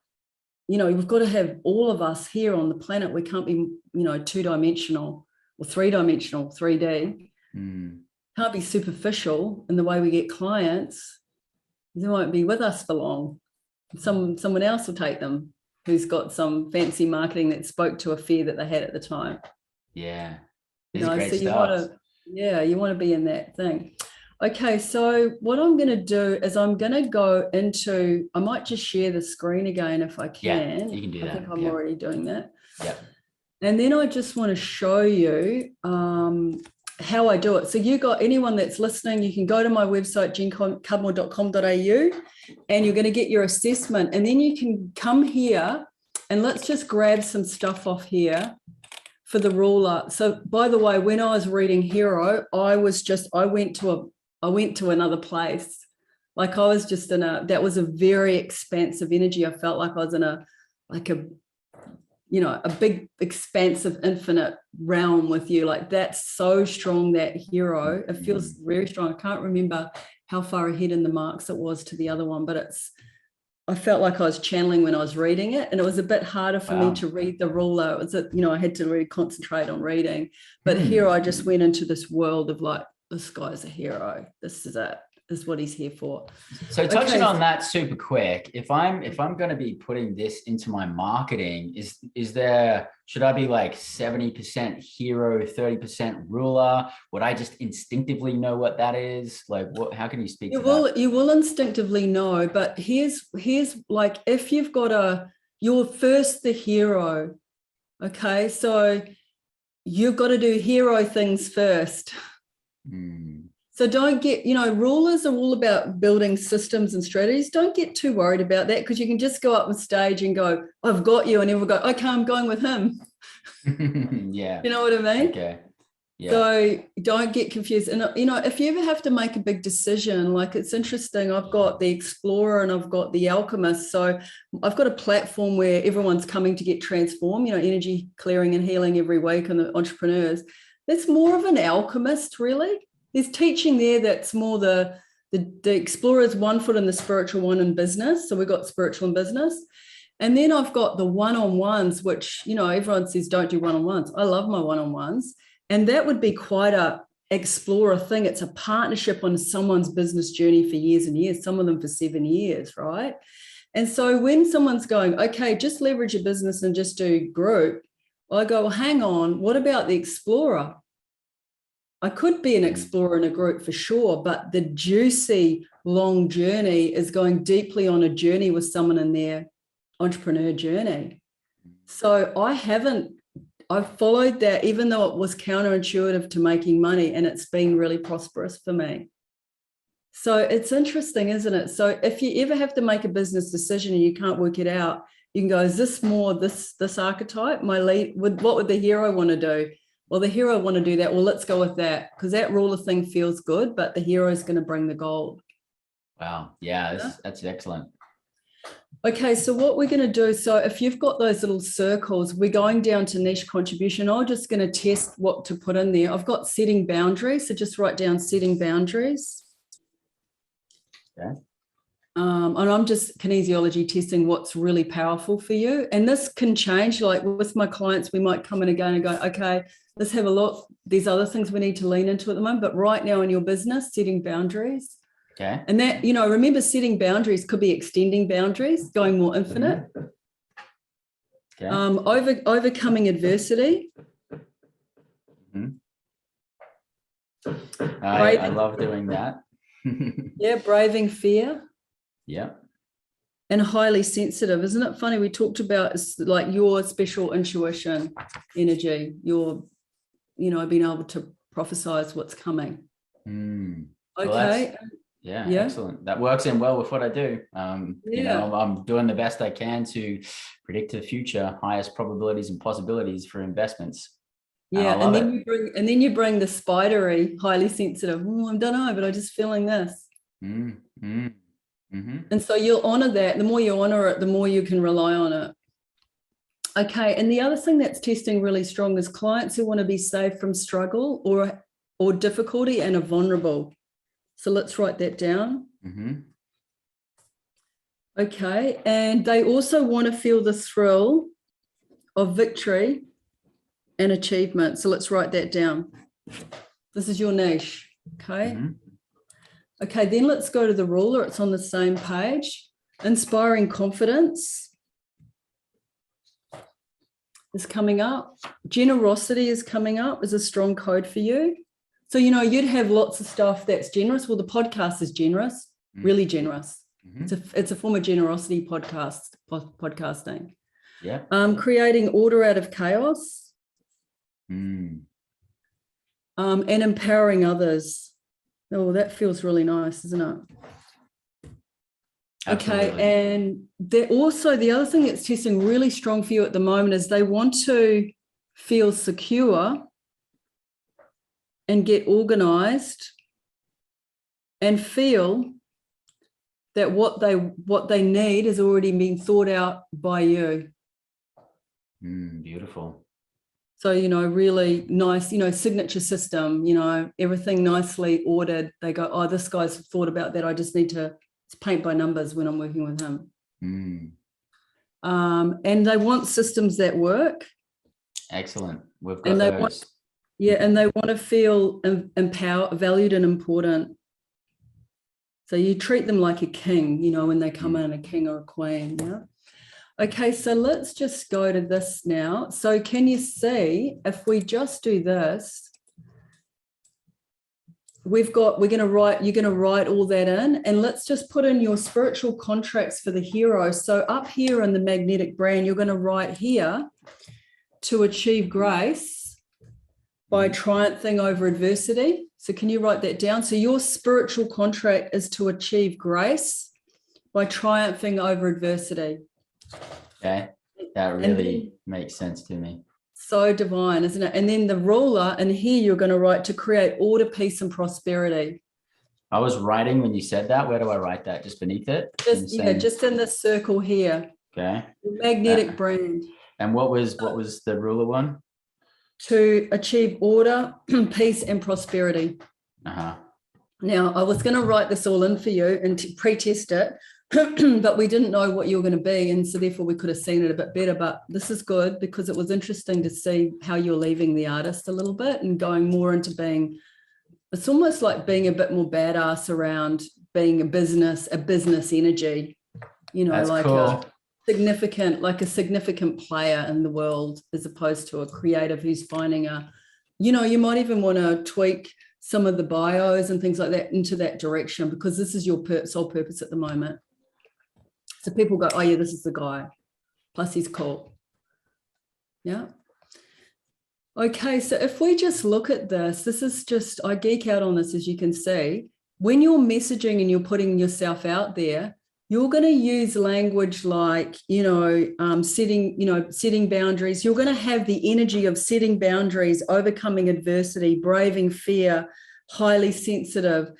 you know, we've got to have all of us here on the planet. We can't be, you know, two-dimensional or three-dimensional, 3D. Can't be superficial in the way we get clients. They won't be with us for long. Someone else will take them who's got some fancy marketing that spoke to a fear that they had at the time. Yeah. You know, so you want to be in that thing. Okay, so what I'm going to do is I'm going to go into, I might just share the screen again if I can. Yeah, you can do that. I think I'm already doing that. Yeah. And then I just want to show you how I do it. So you got anyone that's listening, you can go to my website, jenncudmore.com.au, and you're going to get your assessment. And then you can come here and let's just grab some stuff off here for the ruler. So by the way, when I was reading Hero, I went to another place. Like I was just that was a very expansive energy. I felt like I was in a big, expansive, infinite realm with you. Like that's so strong, that Hero. It feels very strong. I can't remember how far ahead in the marks it was to the other one, but I felt like I was channeling when I was reading it, and it was a bit harder for me to read the ruler. It was, I had to really concentrate on reading. But here I just went into this world of like, this guy's a hero. This is it. This is what he's here for. So touching on that super quick, if I'm going to be putting this into my marketing, should I be like 70% hero, 30% ruler? Would I just instinctively know what that is? Like how can you speak to that? You will instinctively know, but here's like, if you've got you're first the hero. Okay. So you've got to do hero things first. So don't get, rulers are all about building systems and strategies. Don't get too worried about that, because you can just go up on stage and go, I've got you. And everyone go, okay, I'm going with him. Yeah. You know what I mean? Okay. Yeah. So don't get confused. And, if you ever have to make a big decision, like it's interesting, I've got the Explorer and I've got the Alchemist. So I've got a platform where everyone's coming to get transformed, energy clearing and healing every week, and the entrepreneurs. That's more of an alchemist, really. There's teaching there that's more the Explorer's 1 foot in the spiritual, 1 in business. So we've got spiritual and business. And then I've got the one-on-ones, which, everyone says don't do one-on-ones. I love my one-on-ones. And that would be quite a Explorer thing. It's a partnership on someone's business journey for years and years, some of them for 7 years, right? And so when someone's going, okay, just leverage your business and just do group, I go, well, hang on, what about the Explorer? I could be an explorer in a group for sure, but the juicy long journey is going deeply on a journey with someone in their entrepreneur journey. So I've followed that, even though it was counterintuitive to making money, and it's been really prosperous for me. So it's interesting, isn't it? So if you ever have to make a business decision and you can't work it out, you can go, is this more this archetype? My lead, what would the hero want to do? Well, the hero want to do that. Well, let's go with that, because that ruler thing feels good, but the hero is going to bring the gold. Wow. Yeah, that's excellent. Okay, so what we're going to do, so if you've got those little circles, we're going down to niche contribution. I'm just going to test what to put in there. I've got setting boundaries, so just write down setting boundaries. Okay. And I'm just kinesiology testing what's really powerful for you. And this can change. Like with my clients, we might come in again and go, okay, let's have a look. There's other things we need to lean into at the moment. But right now in your business, setting boundaries. Okay. And that, remember, setting boundaries could be extending boundaries, going more infinite. Okay. Overcoming adversity. I love doing that. Yeah, braving fear. Yeah. And highly sensitive. Isn't it funny? We talked about like your special intuition energy, your, being able to prophesize what's coming. Well, okay. Yeah, excellent. That works in well with what I do. I'm doing the best I can to predict the future, highest probabilities and possibilities for investments. Yeah, and then you bring the spidery, highly sensitive. I don't know, but I'm just feeling this. And so you'll honor that. The more you honor it, the more you can rely on it. Okay, and the other thing that's testing really strong is clients who want to be safe from struggle or difficulty and are vulnerable. So let's write that down. Okay, and they also want to feel the thrill of victory and achievement. So let's write that down. This is your niche. Okay. Okay, then let's go to the ruler. It's on the same page. Inspiring confidence is coming up. Generosity is coming up as a strong code for you. So, you'd have lots of stuff that's generous. Well, the podcast is generous, really generous. It's a form of generosity podcasting. Yeah. Creating order out of chaos. And empowering others. Oh, that feels really nice, isn't it? Absolutely. Okay, and the other thing that's testing really strong for you at the moment is they want to feel secure and get organized and feel that what they need has already been thought out by you. Beautiful. So, really nice, signature system, everything nicely ordered. They go, oh, this guy's thought about that. I just need to paint by numbers when I'm working with him. And they want systems that work. Excellent. We've got those. And they want to feel empowered, valued and important. So you treat them like a king, when they come in, a king or a queen. Yeah. Okay, so let's just go to this now. So can you see, if we just do this, you're going to write all that in, and let's just put in your spiritual contracts for the hero. So up here in the magnetic brand, you're going to write here, to achieve grace by triumphing over adversity. So can you write that down? So your spiritual contract is to achieve grace by triumphing over adversity. Okay, that really makes sense to me. So divine, isn't it? And then the ruler, and here you're going to write to create order, peace, and prosperity. I was writing when you said that. Where do I write that? Just beneath it? Just in this circle here. Okay. The magnetic brand. And what was the ruler one? To achieve order, peace, and prosperity. Now, I was going to write this all in for you and to pre-test it, but we didn't know what you were going to be, and so therefore we could have seen it a bit better. But this is good because it was interesting to see how you're leaving the artist a little bit and going more into being, it's almost like being a bit more badass around being a business energy, That's like cool. a significant player in the world, as opposed to a creative who's finding you might even want to tweak some of the bios and things like that into that direction, because this is your sole purpose at the moment. So people go, oh yeah, this is the guy. Plus he's cool. Yeah. Okay, so if we just look at this is just, I geek out on this, as you can see. when you're messaging and you're putting yourself out there, you're going to use language like, setting boundaries. You're going to have the energy of setting boundaries, overcoming adversity, braving fear, highly sensitive,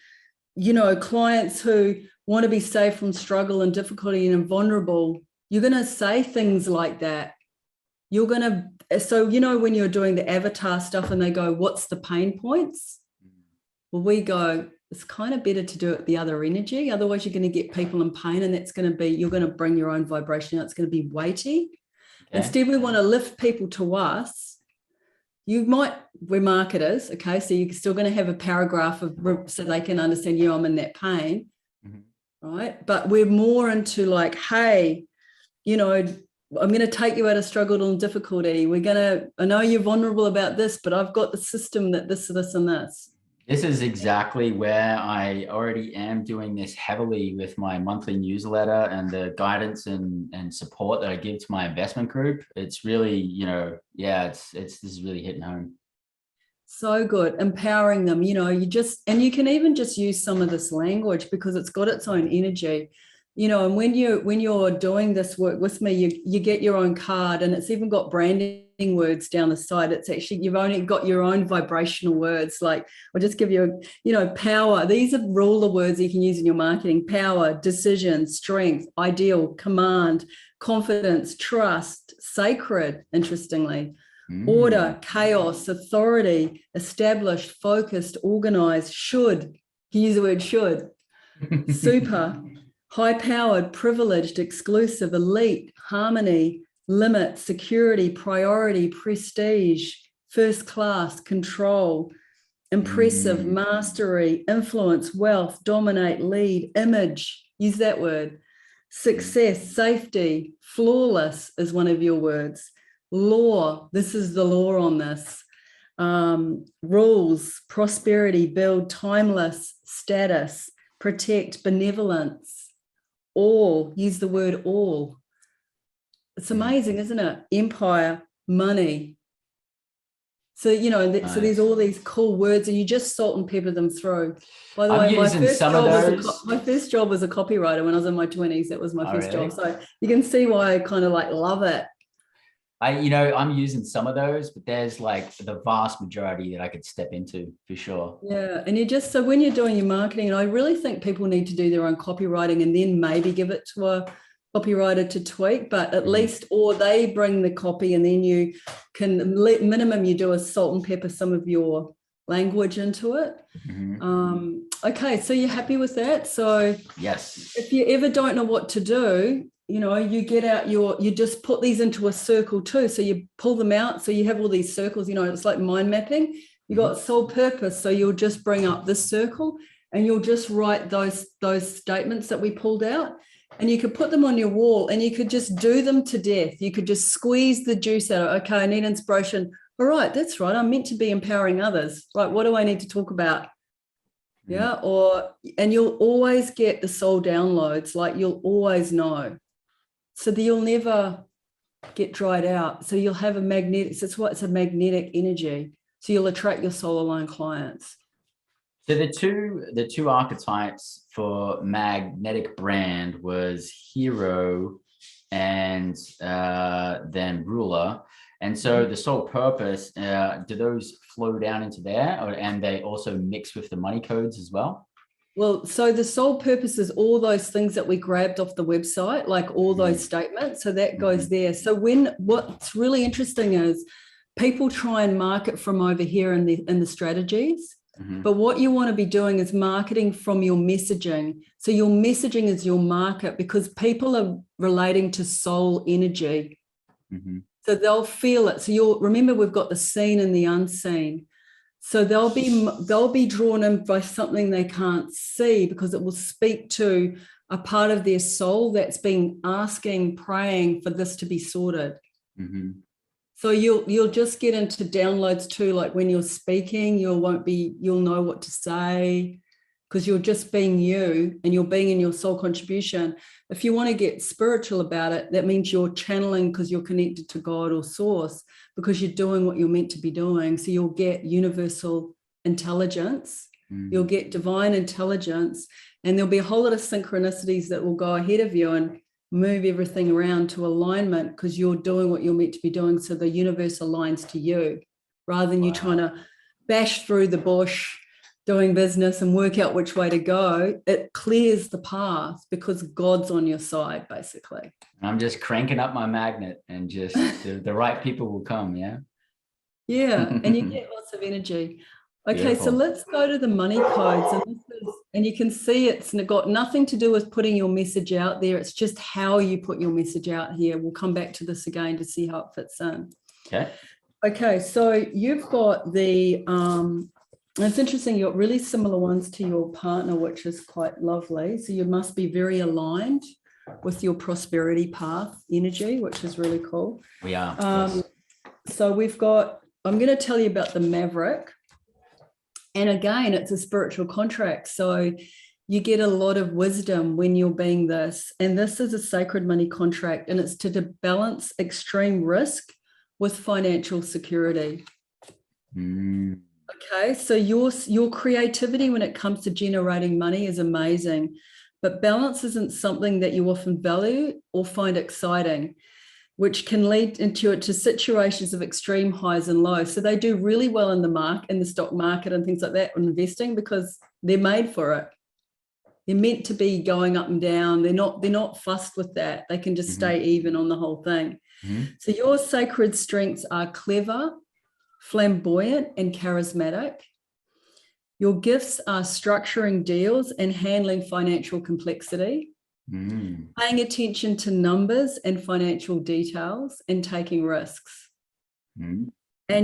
clients who want to be safe from struggle and difficulty and vulnerable. You're going to say things like that. You're going to, so, when you're doing the avatar stuff and they go, what's the pain points? Well, we go, it's kind of better to do it the other energy. Otherwise, you're going to get people in pain, and you're going to bring your own vibration out. It's going to be weighty. Okay. Instead, we want to lift people to us. We're marketers, okay? So you're still going to have a paragraph so they can understand, I'm in that pain, right? But we're more into like, hey, I'm going to take you out of struggle and difficulty. I know you're vulnerable about this, but I've got the system that this, and this. This is exactly where I already am doing this heavily with my monthly newsletter and the guidance and support that I give to my investment group. It's really, this is really hitting home. So good. Empowering them, and you can even just use some of this language because it's got its own energy. And when you're doing this work with me, you get your own card, and it's even got branding words down the side. It's actually, you've only got your own vibrational words. Like, I'll just give you, power. These are ruler words you can use in your marketing: power, decision, strength, ideal, command, confidence, trust, sacred, interestingly, order, chaos, authority, established, focused, organized, should. You use the word should, super. High-powered, privileged, exclusive, elite, harmony, limit, security, priority, prestige, first class, control, impressive, mastery, influence, wealth, dominate, lead, image, use that word, success, safety, flawless is one of your words, law, this is the law on this, rules, prosperity, build, timeless, status, protect, benevolence, all, use the word all. It's amazing, isn't it? Empire, money. So, nice. So there's all these cool words, and you just salt and pepper them through. By the way, my first job was a copywriter when I was in my 20s. That was my first job. So you can see why I kind of love it. I'm using some of those, but there's like the vast majority that I could step into for sure. Yeah. And so when you're doing your marketing, and I really think people need to do their own copywriting and then maybe give it to a copywriter to tweak, but at least, or they bring the copy and then you can, minimum you do a salt and pepper some of your language into it. Okay. So you're happy with that? So yes, if you ever don't know what to do, you get out you just put these into a circle too. So you pull them out. So you have all these circles, it's like mind mapping. You got sole purpose. So you'll just bring up this circle and you'll just write those statements that we pulled out, and you could put them on your wall and you could just do them to death. You could just squeeze the juice out of, okay, I need inspiration. All right, that's right. I'm meant to be empowering others. Right. What do I need to talk about? Yeah. And you'll always get the soul downloads. Like, you'll always know. So that you'll never get dried out. So you'll have a magnetic, it's a magnetic energy. So you'll attract your soul aligned clients. So the two archetypes for magnetic brand was hero and then ruler. And so the soul purpose, do those flow down into there, and they also mix with the money codes as well? Well, so the soul purpose is all those things that we grabbed off the website, like all those statements. So that goes there. So what's really interesting is people try and market from over here in the strategies. But what you want to be doing is marketing from your messaging. So your messaging is your market, because people are relating to soul energy. So they'll feel it. So you'll remember, we've got the seen and the unseen. So they'll be drawn in by something they can't see, because it will speak to a part of their soul that's been asking, praying for this to be sorted. So you'll just get into downloads too, like when you're speaking, you'll know what to say, because you're just being you and you're being in your soul contribution. If you want to get spiritual about it, that means you're channeling because you're connected to God or source, because you're doing what you're meant to be doing. So you'll get universal intelligence You'll get divine intelligence, and there'll be a whole lot of synchronicities that will go ahead of you and move everything around to alignment, because you're doing what you're meant to be doing. So the universe aligns to you, rather than you trying to bash through the bush doing business and work out which way to go. It clears the path because God's on your side, basically. I'm just cranking up my magnet, and just the right people will come. Yeah. Yeah. And you get lots of energy. Okay, Beautiful. so let's go to the money codes. And you can see it's got nothing to do with putting your message out there. It's just how you put your message out here. We'll come back to this again to see how it fits in. Okay. Okay, so you've got the, it's interesting, you've got really similar ones to your partner, which is quite lovely. So you must be very aligned with your prosperity path energy, which is really cool. We are. Yes. So we've got, I'm going to tell you about the Maverick. And again, it's a spiritual contract. So you get a lot of wisdom when you're being this. And this is a sacred money contract, and it's to balance extreme risk with financial security. Okay, so your creativity when it comes to generating money is amazing, but balance isn't something that you often value or find exciting, which can lead into situations of extreme highs and lows. So they do really well in the stock market and things like that, and investing, because they're made for it. They're meant to be going up and down. They're not fussed with that. They can just stay even on the whole thing. So your sacred strengths are clever, flamboyant, and charismatic. Your gifts are structuring deals and handling financial complexity. Paying attention to numbers and financial details, and taking risks. And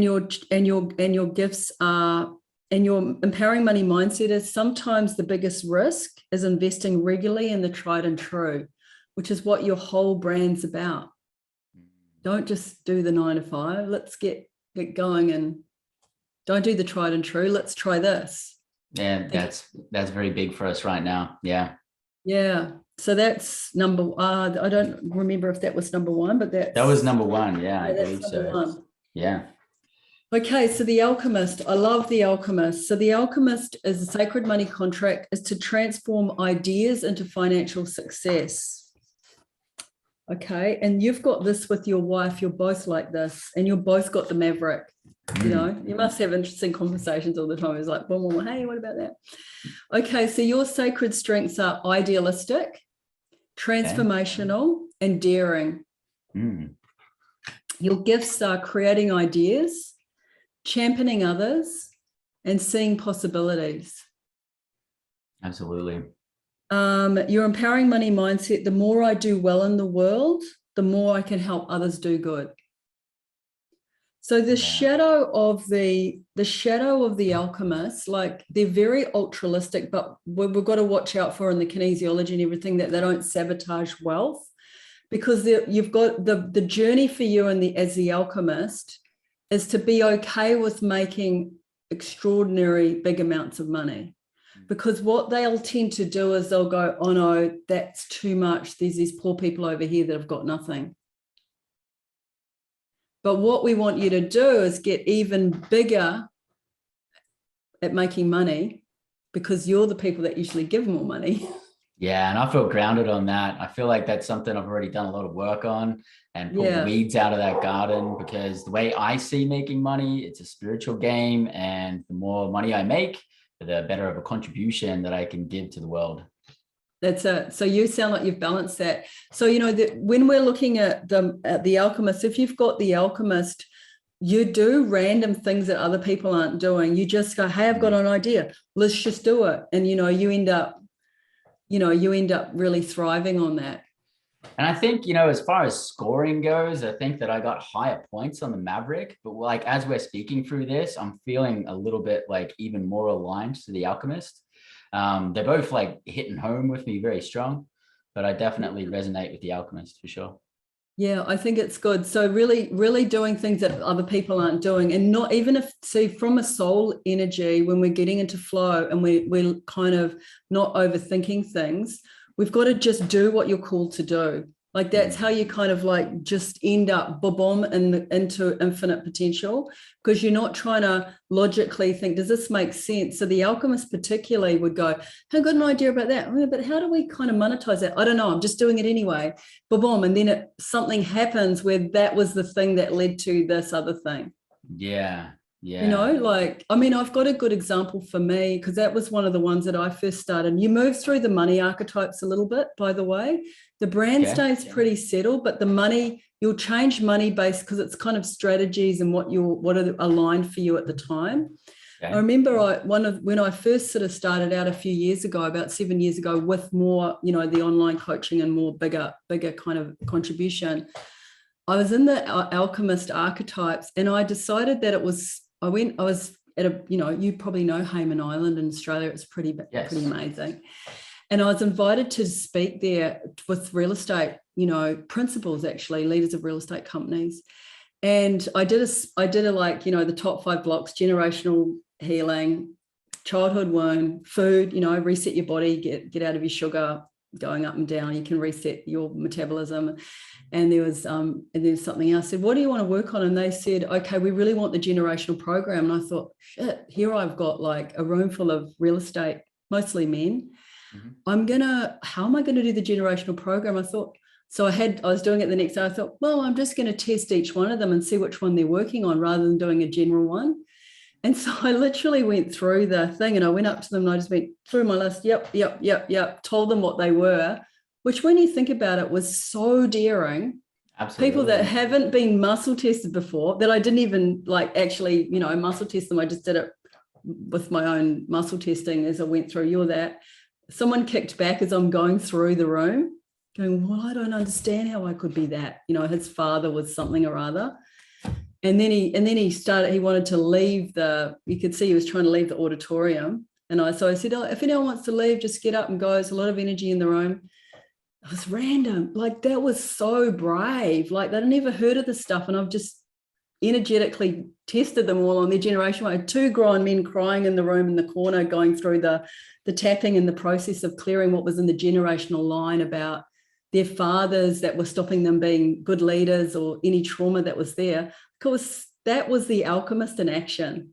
your gifts are, and your empowering money mindset is sometimes the biggest risk is investing regularly in the tried and true, which is what your whole brand's about. Don't just do the 9 to 5. Let's get going, and don't do the tried and true. Let's try this. Yeah, that's very big for us right now. Yeah. Yeah. So that's number, I don't remember if that was number 1, but that was number 1. Yeah, I that's believe number so. 1. Yeah. Okay, so the Alchemist. I love the Alchemist. So the Alchemist is a sacred money contract, is to transform ideas into financial success. Okay, and you've got this with your wife. You're both like this, and you're both got the Maverick. You know, you must have interesting conversations all the time. It's like, boom, boom, hey, what about that? Okay, so your sacred strengths are idealistic, transformational, and daring. Your gifts are creating ideas, championing others, and seeing possibilities. Absolutely. Your empowering money mindset, the more I do well in the world, the more I can help others do good. So the shadow of the alchemist, like they're very altruistic, but we've got to watch out for in the kinesiology and everything that they don't sabotage wealth, because you've got the journey for you as the alchemist is to be okay with making extraordinary big amounts of money. Because what they'll tend to do is they'll go, oh no, that's too much. There's these poor people over here that have got nothing. But what we want you to do is get even bigger at making money, because you're the people that usually give more money. Yeah, and I feel grounded on that. I feel like that's something I've already done a lot of work on, and pull the weeds out of that garden, because the way I see making money, it's a spiritual game, and the more money I make, the better of a contribution that I can give to the world. That's it. So you sound like you've balanced that. So, you know, when we're looking at the alchemist, if you've got the alchemist, you do random things that other people aren't doing. You just go, hey, I've got an idea. Let's just do it. And, you end up really thriving on that. And I think, as far as scoring goes, I think that I got higher points on the Maverick, but like, as we're speaking through this, I'm feeling a little bit like even more aligned to the Alchemist. They're both like hitting home with me very strong, but I definitely resonate with the Alchemist for sure. Yeah, I think it's good. So really, really doing things that other people aren't doing, and not even from a soul energy, when we're getting into flow and we're kind of not overthinking things, we've got to just do what you're called to do. Like that's how you kind of like just end up boom into infinite potential, because you're not trying to logically think, does this make sense? So the alchemist particularly would go, I've got an idea about that. Oh, but how do we kind of monetize that? I don't know. I'm just doing it anyway. Boom. And then something happens where that was the thing that led to this other thing. Yeah. Yeah. You know, like, I mean, I've got a good example for me, because that was one of the ones that I first started. You move through the money archetypes a little bit, by the way. The brand stays pretty settled, but the money, you'll change money based, because it's kind of strategies and what are aligned for you at the time. I remember when I first sort of started out a few years ago, about 7 years ago, with more, you know, the online coaching and more bigger kind of contribution, I was in the alchemist archetypes, and I decided that I was at a, you know, you probably know Hayman Island in Australia. It's pretty amazing. And I was invited to speak there with real estate, you know, principals, actually, leaders of real estate companies. And I did a like, you know, the top 5 blocks: generational healing, childhood wound, food, you know, reset your body, get out of your sugar going up and down. You can reset your metabolism. And there was something else. I said, what do you want to work on? And they said, okay, we really want the generational program. And I thought, shit, here I've got like a room full of real estate, mostly men. How am I going to do the generational program? I thought, so I was doing it the next day. I thought, well, I'm just going to test each one of them and see which one they're working on, rather than doing a general one. And so I literally went through the thing, and I went up to them and I just went through my list. Yep. Told them what they were, which, when you think about it, was so daring. Absolutely. People that haven't been muscle tested before, that I didn't even like actually, you know, muscle test them. I just did it with my own muscle testing as I went through. You're that. Someone kicked back as I'm going through the room, going, well, I don't understand how I could be that. You know, his father was something or other. And then he wanted to leave you could see he was trying to leave the auditorium. And so I said, oh, if anyone wants to leave, just get up and go. There's a lot of energy in the room. It was random. Like, that was so brave. Like, they'd never heard of this stuff. And I've just energetically tested them all on their generation. I had 2 grown men crying in the room in the corner, going through the tapping and the process of clearing what was in the generational line about their fathers that were stopping them being good leaders, or any trauma that was there. Of course, that was the alchemist in action.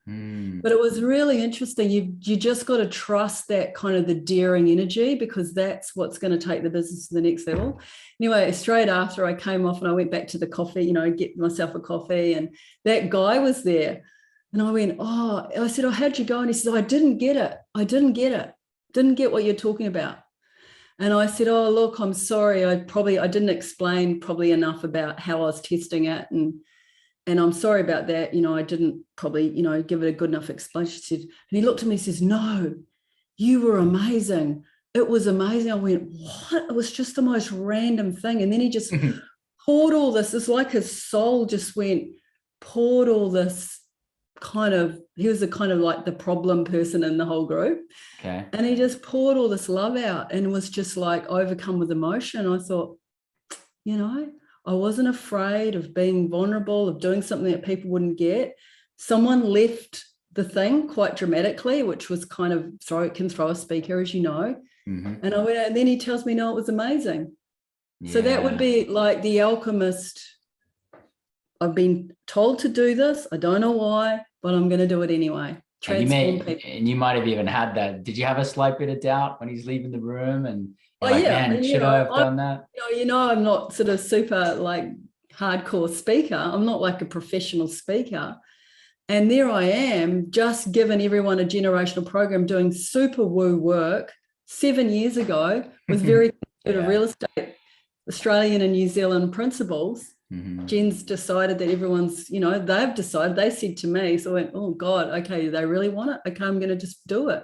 But it was really interesting. You just got to trust that kind of the daring energy, because that's what's going to take the business to the next level. Anyway, straight after I came off and I went back to the coffee, you know, get myself a coffee, and that guy was there. And I went, I said, how'd you go? And he said, I didn't get it. Didn't get what you're talking about. And I said, oh, look, I'm sorry. I didn't explain probably enough about how I was testing it. And I'm sorry about that. You know, I didn't probably, you know, give it a good enough explanation. And he looked at me and says, no, you were amazing. It was amazing. I went, what? It was just the most random thing. And then he just poured all this. It's like his soul just poured all this he was the kind of like the problem person in the whole group. Okay. And he just poured all this love out and was just like overcome with emotion. I thought, you know, I wasn't afraid of being vulnerable, of doing something that people wouldn't get. Someone left the thing quite dramatically, which was kind of can throw a speaker, as you know. And I went out, and then he tells me, no, it was amazing. Yeah. So that would be like the alchemist. I've been told to do this. I don't know why, but I'm going to do it anyway. And you might have even had that. Did you have a slight bit of doubt when he's leaving the room? And man, should I have done that? You know, I'm not sort of super like hardcore speaker. I'm not like a professional speaker. And there I am, just giving everyone a generational program, doing super woo work 7 years ago with very real estate, Australian and New Zealand principles. Jen's decided that everyone's, you know, they've decided, they said to me, so I went, oh God, okay, they really want it? Okay, I'm going to just do it.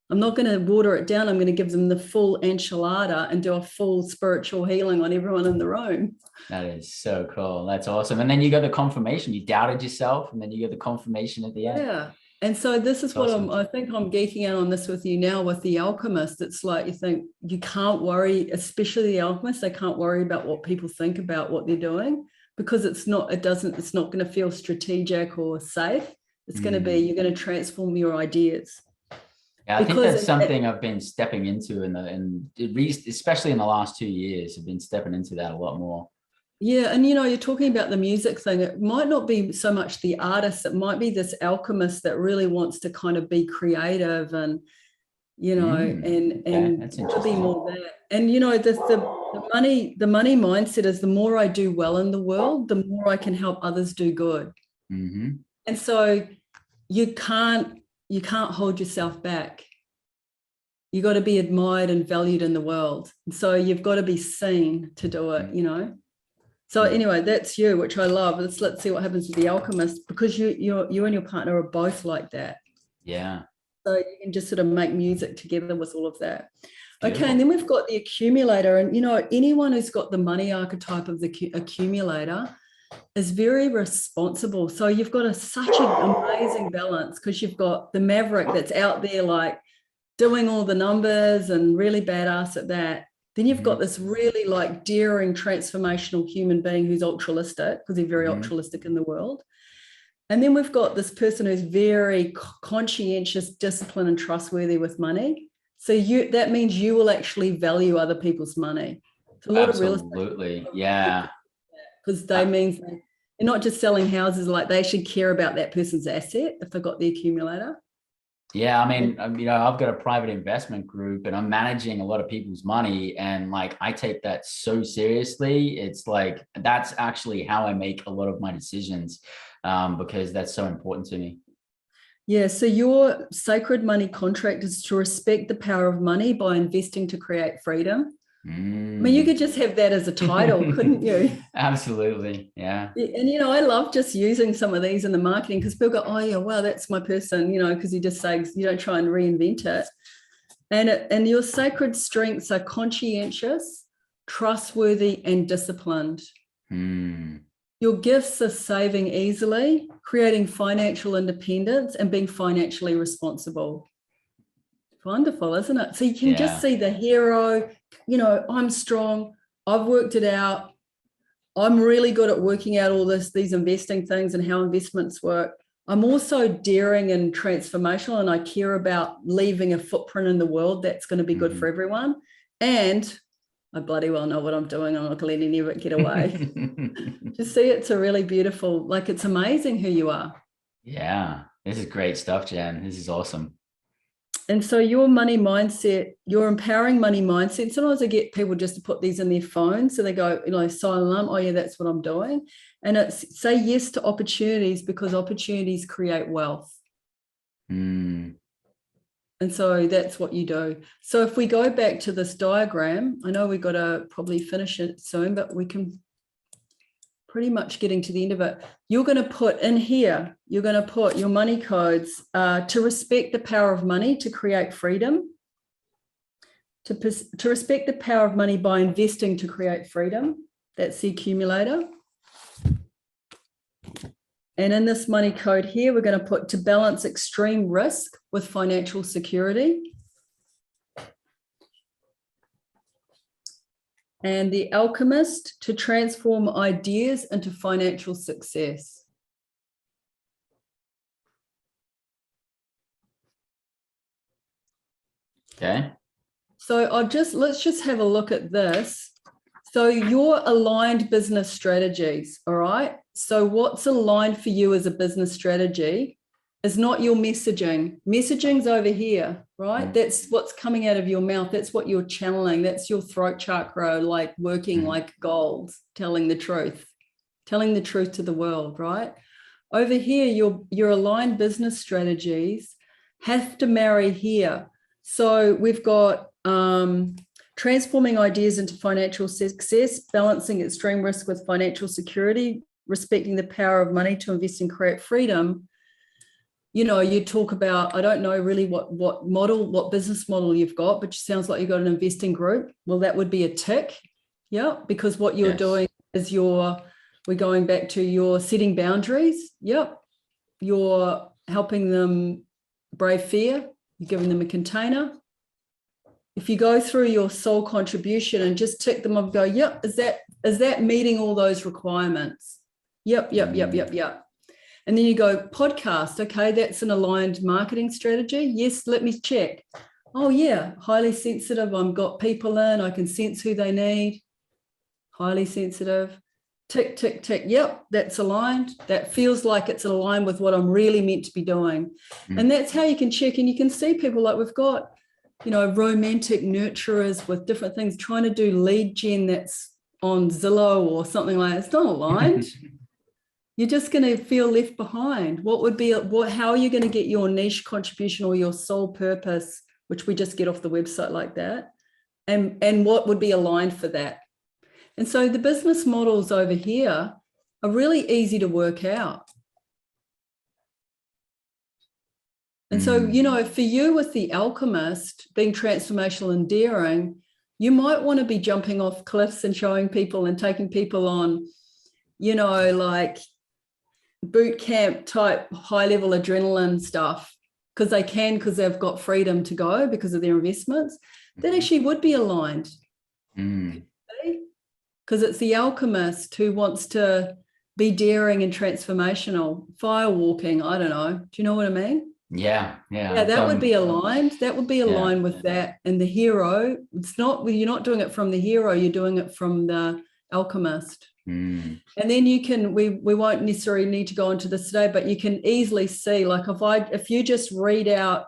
I'm not going to water it down. I'm going to give them the full enchilada and do a full spiritual healing on everyone in the room. That is so cool. That's awesome. And then you got the confirmation. You doubted yourself, and then you got the confirmation at the end. Yeah. And so this is what I think I'm geeking out on this with you now with the alchemist. It's like, you think you can't worry, especially the alchemist, they can't worry about what people think about what they're doing, because it's not going to feel strategic or safe. It's going to be, you're going to transform your ideas. Yeah, I think because that's something I've been stepping into especially in the last 2 years, I've been stepping into that a lot more. yeah, and you're talking about the music thing. It might not be so much the artist, it might be this alchemist that really wants to kind of be creative and and That's to be interesting. more that. And the money mindset is the more I do well in the world, the more I can help others do good. Mm-hmm. And so you can't hold yourself back. You got to be admired and valued in the world. And so you've got to be seen to do it, So anyway, that's you, which I love. Let's see what happens with the alchemist, because you and your partner are both like that. Yeah. So you can just sort of make music together with all of that. Beautiful. Okay, and then we've got the accumulator. And, anyone who's got the money archetype of the accumulator is very responsible. So you've got such an amazing balance, because you've got the maverick that's out there like doing all the numbers and really badass at that. Then you've got this really like daring, transformational human being who's altruistic, because they're very altruistic in the world. And then we've got this person who's very conscientious, disciplined, and trustworthy with money. So that means you will actually value other people's money. It's a lot of real estate. Absolutely, yeah. Because they means they're not just selling houses, like they should care about that person's asset if they've got the accumulator. Yeah, I mean, I've got a private investment group and I'm managing a lot of people's money, and like I take that so seriously. It's like that's actually how I make a lot of my decisions, because that's so important to me. Yeah, so your sacred money contract is to respect the power of money by investing to create freedom. I mean, you could just have that as a title, couldn't you? Absolutely, yeah. And, I love just using some of these in the marketing, because people go, oh, yeah, wow, that's my person, because you just say, you don't try and reinvent it. And your sacred strengths are conscientious, trustworthy, and disciplined. Your gifts are saving easily, creating financial independence, and being financially responsible. Wonderful, isn't it? So you can just see the hero, I'm strong, I've worked it out, I'm really good at working out all these investing things and how investments work. I'm also daring and transformational, and I care about leaving a footprint in the world that's going to be good for everyone. And I bloody well know what I'm doing. I'm not going to let any of it get away. Just see, it's a really beautiful, like, it's amazing who you are. Yeah, this is great stuff, Jen. This is awesome. And so your money mindset, your empowering money mindset, sometimes I get people just to put these in their phone. So they go, silent alarm, oh yeah, that's what I'm doing. And it's say yes to opportunities, because opportunities create wealth. And so that's what you do. So if we go back to this diagram, I know we've got to probably finish it soon, but we can pretty much getting to the end of it. You're going to put in here, you're going to put your money codes to respect the power of money to create freedom, to respect the power of money by investing to create freedom. That's the accumulator. And in this money code here, we're going to put to balance extreme risk with financial security. And the alchemist, to transform ideas into financial success. Okay. So let's just have a look at this. So your aligned business strategies, all right? So what's aligned for you as a business strategy is not your messaging. Messaging's over here, right? That's what's coming out of your mouth. That's what you're channeling. That's your throat chakra, like working like gold, telling the truth to the world, right? Over here, your aligned business strategies have to marry here. So we've got transforming ideas into financial success, balancing extreme risk with financial security, respecting the power of money to invest and create freedom. You talk about, I don't know really what business model you've got, but it sounds like you've got an investing group. Well, that would be a tick. Yeah, because what you're doing is we're going back to your setting boundaries. Yep. You're helping them brave fear. You're giving them a container. If you go through your soul contribution and just tick them off, go, yep, is that meeting all those requirements? Yep. And then you go podcast. Okay, that's an aligned marketing strategy. Yes, let me check. Oh yeah, highly sensitive. I've got people in, I can sense who they need. Highly sensitive. Tick, tick, tick. Yep, that's aligned. That feels like it's aligned with what I'm really meant to be doing. And that's how you can check. And you can see people like we've got, you know, romantic nurturers with different things trying to do lead gen that's on Zillow or something like that. It's not aligned. You're just going to feel left behind. What would be, how are you going to get your niche contribution or your sole purpose, which we just get off the website like that? And what would be aligned for that? And so the business models over here are really easy to work out. And so, you know, for you with the alchemist being transformational and daring, you might want to be jumping off cliffs and showing people and taking people on, you know, like boot camp type high level adrenaline stuff because they've got freedom to go because of their investments. That actually would be aligned. Because it's the alchemist who wants to be daring and transformational, firewalking. I don't know. Do you know what I mean? Yeah. That would be aligned. That would be aligned with that. And the hero, you're not doing it from the hero, you're doing it from the alchemist. And then you can, we won't necessarily need to go into this today, but you can easily see, like if you just read out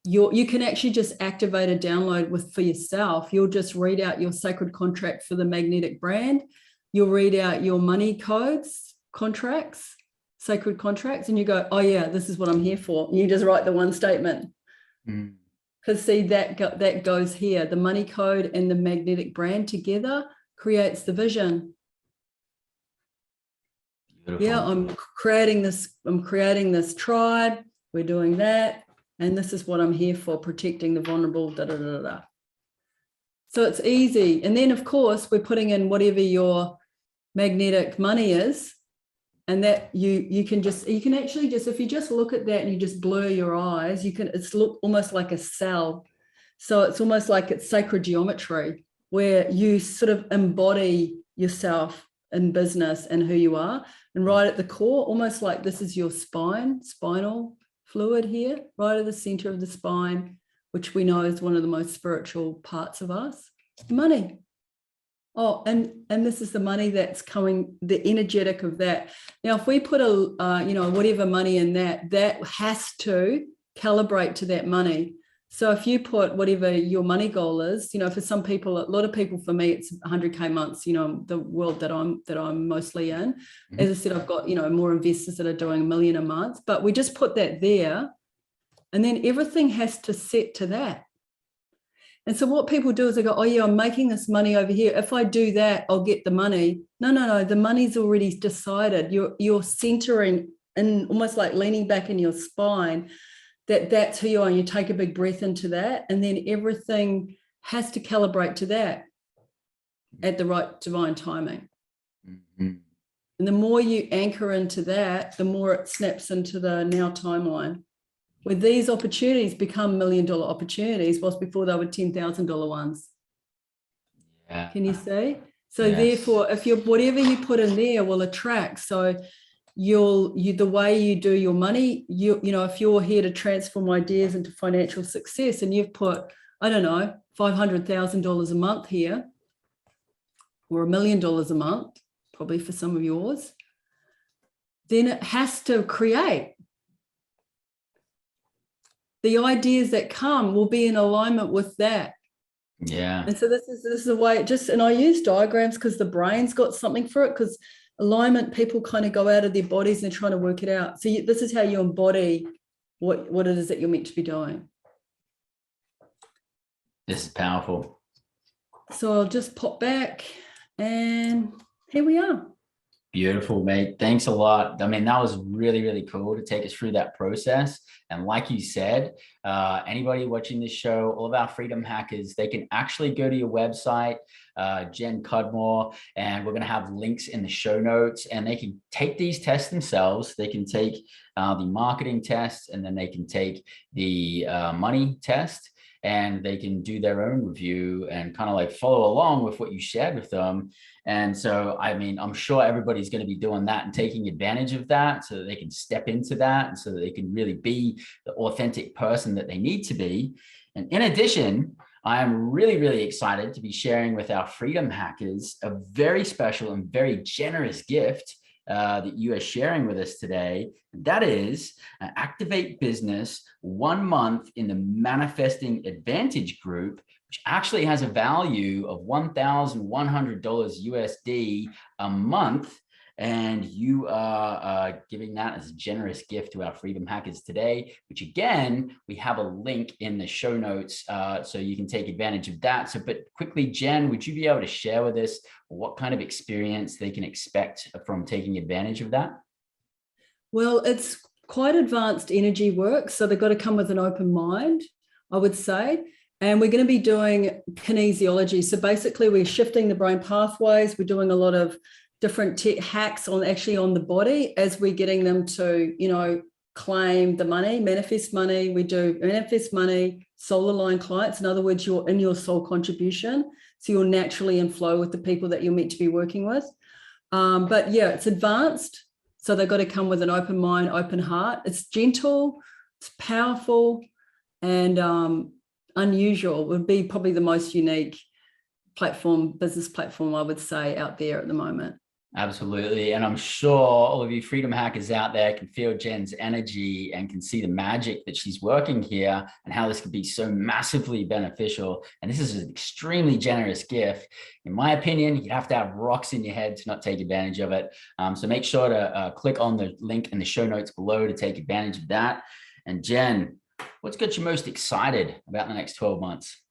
you can actually just activate a download for yourself. You'll just read out your sacred contract for the magnetic brand. You'll read out your money codes, contracts, sacred contracts, and you go, oh yeah, this is what I'm here for. And you just write the one statement. Because see, that goes here. The money code and the magnetic brand together creates the vision. Beautiful. Yeah, I'm creating this tribe. We're doing that. And this is what I'm here for, protecting the vulnerable, da, da, da, da. So it's easy. And then, of course, we're putting in whatever your magnetic money is. And that you can actually just, if you just look at that and you just blur your eyes, it's look almost like a cell. So it's almost like it's sacred geometry where you sort of embody yourself in business and who you are. And right at the core, almost like this is your spinal fluid here, right at the center of the spine, which we know is one of the most spiritual parts of us. Money. Oh, and this is the money that's coming, the energetic of that. Now, if we put whatever money in that has to calibrate to that money. So if you put whatever your money goal is, for some people, a lot of people, for me, it's 100K months, the world that I'm mostly in. As I said, I've got, more investors that are doing $1 million a month, but we just put that there and then everything has to set to that. And so what people do is they go, oh yeah, I'm making this money over here. If I do that, I'll get the money. No, the money's already decided. You're centering and almost like leaning back in your spine. That's who you are. You take a big breath into that, and then everything has to calibrate to that at the right divine timing. And the more you anchor into that, the more it snaps into the now timeline, where these opportunities become $1 million opportunities, whilst before they were $10,000 ones. Yeah. Can you see? So yes. Therefore, if whatever you put in there will attract. So the way you do your money, if you're here to transform ideas into financial success and you've put, I don't know, $500,000 a month here, or $1 million a month, probably for some of yours, then it has to create. The ideas that come will be in alignment with that. Yeah. And so this is the way and I use diagrams because the brain's got something for it, because alignment, people kind of go out of their bodies and they're trying to work it out. So this is how you embody what it is that you're meant to be doing. This is powerful. So I'll just pop back and here we are. Beautiful, mate. Thanks a lot. I mean, that was really, really cool to take us through that process. And like you said, anybody watching this show, all of our freedom hackers, they can actually go to your website, Jenn Cudmore, and we're going to have links in the show notes, and they can take these tests themselves. They can take the marketing test, and then they can take the money test. and they can do their own review and kind of like follow along with what you shared with them. And so, I mean, I'm sure everybody's going to be doing that and taking advantage of that so that they can step into that and so that they can really be the authentic person that they need to be. And in addition, I am really, really excited to be sharing with our Freedom Hackers a very special and very generous gift that you are sharing with us today. That is Activate Business 1 month in the Manifesting Advantage group, which actually has a value of $1,100 USD a month. And you are giving that as a generous gift to our Freedom Hackers today, which again, we have a link in the show notes so you can take advantage of that. So, but quickly, Jen, would you be able to share with us what kind of experience they can expect from taking advantage of that? Well, it's quite advanced energy work. So they've got to come with an open mind, I would say. And we're going to be doing kinesiology. So basically we're shifting the brain pathways. We're doing a lot of different hacks on the body as we're getting them to, you know, claim the money, manifest money. We do manifest money, soul aligned clients. In other words, you're in your soul contribution. So you're naturally in flow with the people that you're meant to be working with. But yeah, it's advanced. So they've got to come with an open mind, open heart. It's gentle, it's powerful, and unusual. It would be probably the most unique business platform, I would say, out there at the moment. Absolutely. And I'm sure all of you Freedom Hackers out there can feel Jen's energy and can see the magic that she's working here and how this could be so massively beneficial. And this is an extremely generous gift. In my opinion, you have to have rocks in your head to not take advantage of it. So make sure to click on the link in the show notes below to take advantage of that. And Jenn, what's got you most excited about the next 12 months?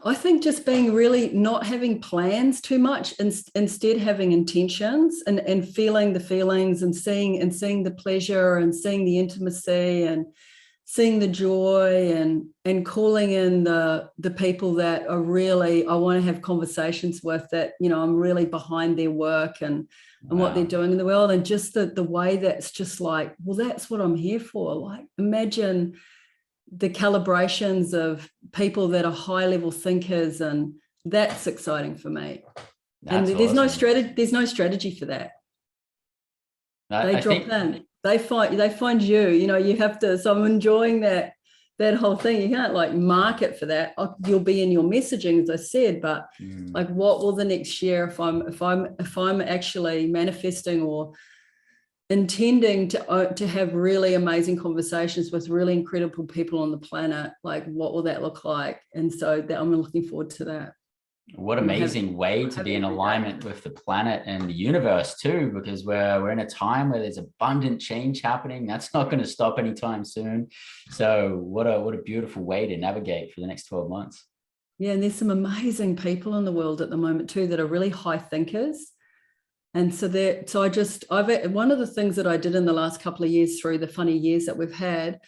I think just being really not having plans too much and instead having intentions and feeling the feelings and seeing the pleasure and seeing the intimacy and seeing the joy and calling in the people that are really, I want to have conversations with, that, you know, I'm really behind their work and what they're doing in the world. And just the way that's just like, well, that's what I'm here for. Like, imagine the calibrations of people that are high level thinkers, and that's exciting for me. That's and there's awesome. There's no strategy for that. They drop in, they find you know, you have to. So I'm enjoying that whole thing. You can't like market for that. You'll be in your messaging, as I said, but like, what will the next year, if I'm actually manifesting or intending to have really amazing conversations with really incredible people on the planet, like, what will that look like? And so that I'm looking forward to that. What amazing way to be in alignment with the planet and the universe too, because we're in a time where there's abundant change happening. That's not going to stop anytime soon. So what a beautiful way to navigate for the next 12 months. Yeah, and there's some amazing people in the world at the moment too that are really high thinkers. And so one of the things that I did in the last couple of years through the funny years that we've had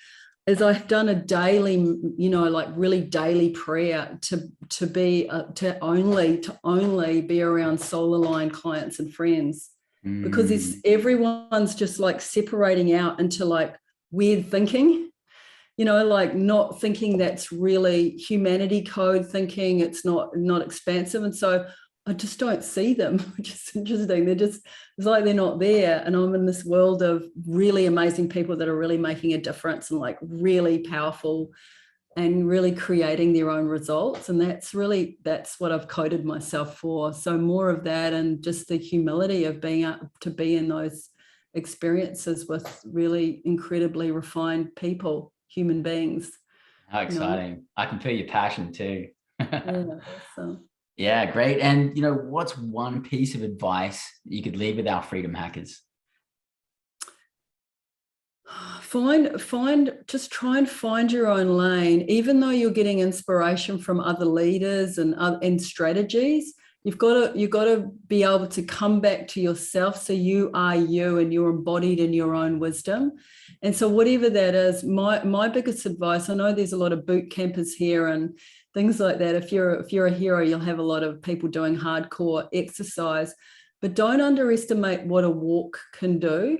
is I've done a daily, you know, like really daily prayer to only be around soul aligned clients and friends, because everyone's just like separating out into like weird thinking, you know, like not thinking that's really humanity code thinking. It's not expansive. And so I just don't see them, which is interesting. It's like they're not there. And I'm in this world of really amazing people that are really making a difference and like really powerful and really creating their own results. And that's what I've coded myself for. So more of that, and just the humility of being able to be in those experiences with really incredibly refined people, human beings. How exciting. You know? I can feel your passion too. Yeah, so. Yeah, great. And, you know, what's one piece of advice you could leave with our Freedom Hackers? Just try and find your own lane. Even though you're getting inspiration from other leaders and strategies, you've got to be able to come back to yourself. So you are you, and you're embodied in your own wisdom. And so whatever that is, my biggest advice, I know there's a lot of boot campers here and things like that. If you're a hero, you'll have a lot of people doing hardcore exercise, but don't underestimate what a walk can do.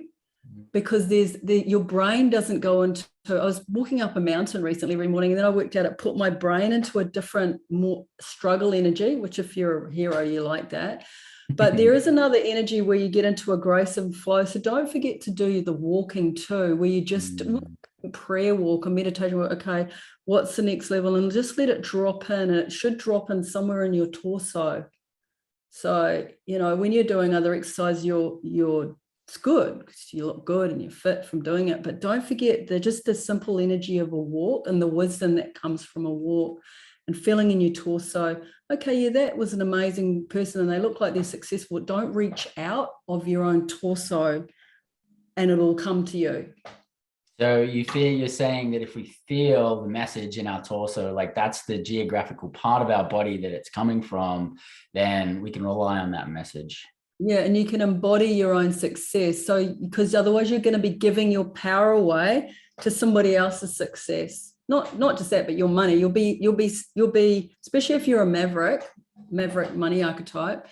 because your brain doesn't go into. I was walking up a mountain recently every morning, and then I worked out it put my brain into a different, more struggle energy, which if you're a hero, you like that. But there is another energy where you get into a grace and flow. So don't forget to do the walking too, where you just prayer walk, a meditation walk. Okay, what's the next level? And just let it drop in, and it should drop in somewhere in your torso. So, when you're doing other exercise, it's good because you look good and you're fit from doing it. But don't forget just the simple energy of a walk and the wisdom that comes from a walk, and feeling in your torso. Okay, yeah, that was an amazing person and they look like they're successful. Don't reach out of your own torso and it'll come to you. So you're saying that if we feel the message in our torso, like that's the geographical part of our body that it's coming from, then we can rely on that message. Yeah, and you can embody your own success. So, because otherwise you're going to be giving your power away to somebody else's success. Not just that, but your money. You'll be, especially if you're a maverick money archetype,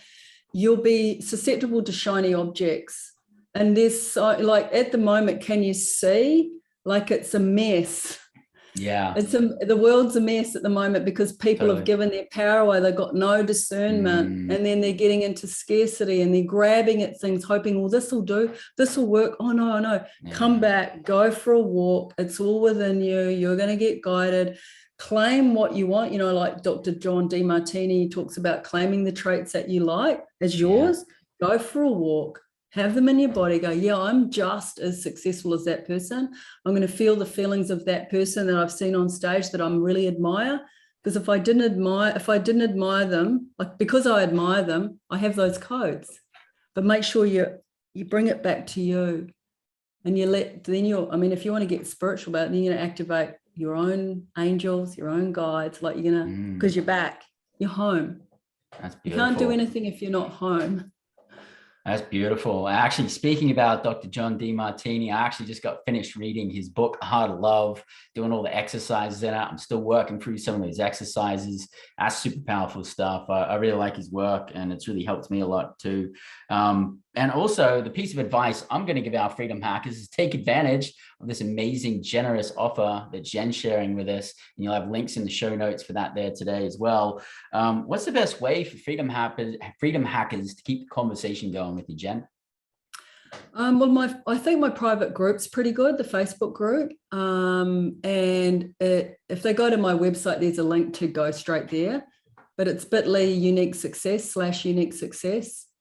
you'll be susceptible to shiny objects. And there's like at the moment, can you see? Like it's a mess. Yeah. The world's a mess at the moment because people have given their power away. They've got no discernment, and then they're getting into scarcity and they're grabbing at things, hoping, well, this will do, this will work. Oh no, yeah. Come back, go for a walk. It's all within you. You're going to get guided. Claim what you want. Like Dr. John DeMartini talks about claiming the traits that you like as yours. Yeah. Go for a walk. Have them in your body. Go, yeah, I'm just as successful as that person. I'm going to feel the feelings of that person that I've seen on stage that I'm really admire. Because if I didn't admire them, like because I admire them, I have those codes. But make sure you bring it back to you, and if you want to get spiritual about it, then you're going to activate your own angels, your own guides. Like you're gonna, because you're back, you're home. That's beautiful. You can't do anything if you're not home. That's beautiful. Actually, speaking about Dr. John DeMartini, I actually just got finished reading his book, Heart of Love, doing all the exercises in it. I'm still working through some of those exercises. That's super powerful stuff. I really like his work, and it's really helped me a lot too. And also, the piece of advice I'm going to give our freedom hackers is take advantage of this amazing, generous offer that Jen's sharing with us. And you'll have links in the show notes for that there today as well. What's the best way for freedom hackers to keep the conversation going with you, Jenn? I think my private group's pretty good, the Facebook group. If they go to my website, there's a link to go straight there. But it's bit.ly/unique success.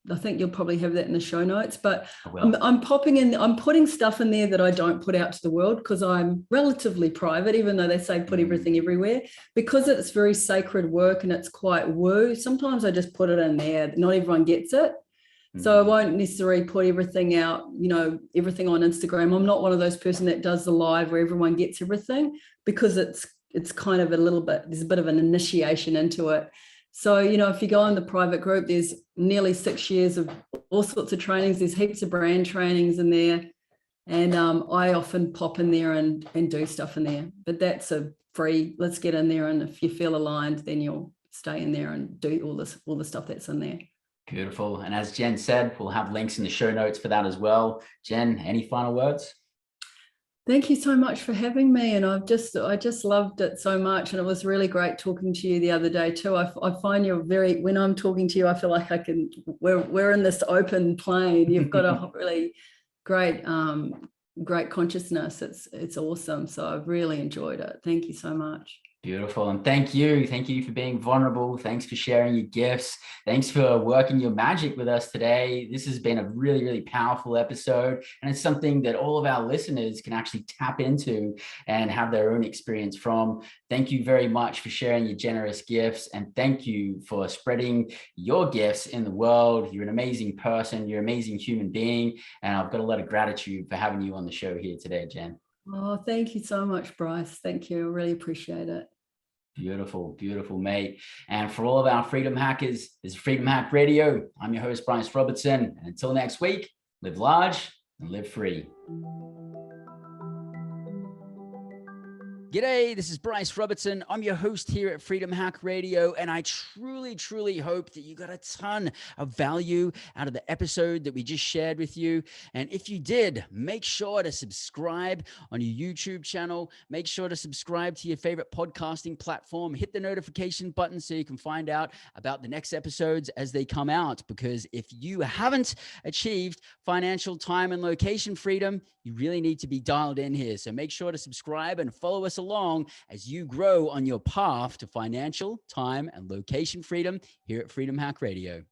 I think you'll probably have that in the show notes, but I'm putting stuff in there that I don't put out to the world because I'm relatively private, even though they say put everything everywhere, because it's very sacred work and it's quite woo. Sometimes I just put it in there. Not everyone gets it. So I won't necessarily put everything out, everything on Instagram. I'm not one of those person that does the live where everyone gets everything, because it's kind of there's a bit of an initiation into it. So, if you go in the private group, there's nearly 6 years of all sorts of trainings. There's heaps of brand trainings in there. And I often pop in there and do stuff in there. But that's a free, let's get in there. And if you feel aligned, then you'll stay in there and do all the stuff that's in there. Beautiful. And as Jenn said, we'll have links in the show notes for that as well. Jenn, any final words? Thank you so much for having me. And I just loved it so much. And it was really great talking to you the other day too. I find when I'm talking to you, I feel like we're in this open plane. You've got a really great consciousness. It's awesome. So I've really enjoyed it. Thank you so much. Beautiful. And thank you for being vulnerable. Thanks for sharing your gifts. Thanks for working your magic with us today. This has been a really, really powerful episode. And it's something that all of our listeners can actually tap into and have their own experience from. Thank you very much for sharing your generous gifts. And thank you for spreading your gifts in the world. You're an amazing person. You're an amazing human being. And I've got a lot of gratitude for having you on the show here today, Jenn. Oh, thank you so much, Bryce. Thank you. I really appreciate it. Beautiful, beautiful, mate. And for all of our freedom hackers, this is Freedom Hack Radio. I'm your host, Bryce Robertson. And until next week, live large and live free. G'day, this is Bryce Robertson. I'm your host here at Freedom Hack Radio, and I truly hope that you got a ton of value out of the episode that we just shared with you. And if you did, make sure to subscribe on your YouTube channel. Make sure to subscribe to your favorite podcasting platform. Hit the notification button so you can find out about the next episodes as they come out. Because if you haven't achieved financial time and location freedom, you really need to be dialed in here. So make sure to subscribe and follow us along as you grow on your path to financial, time, and location freedom here at Freedom Hack Radio.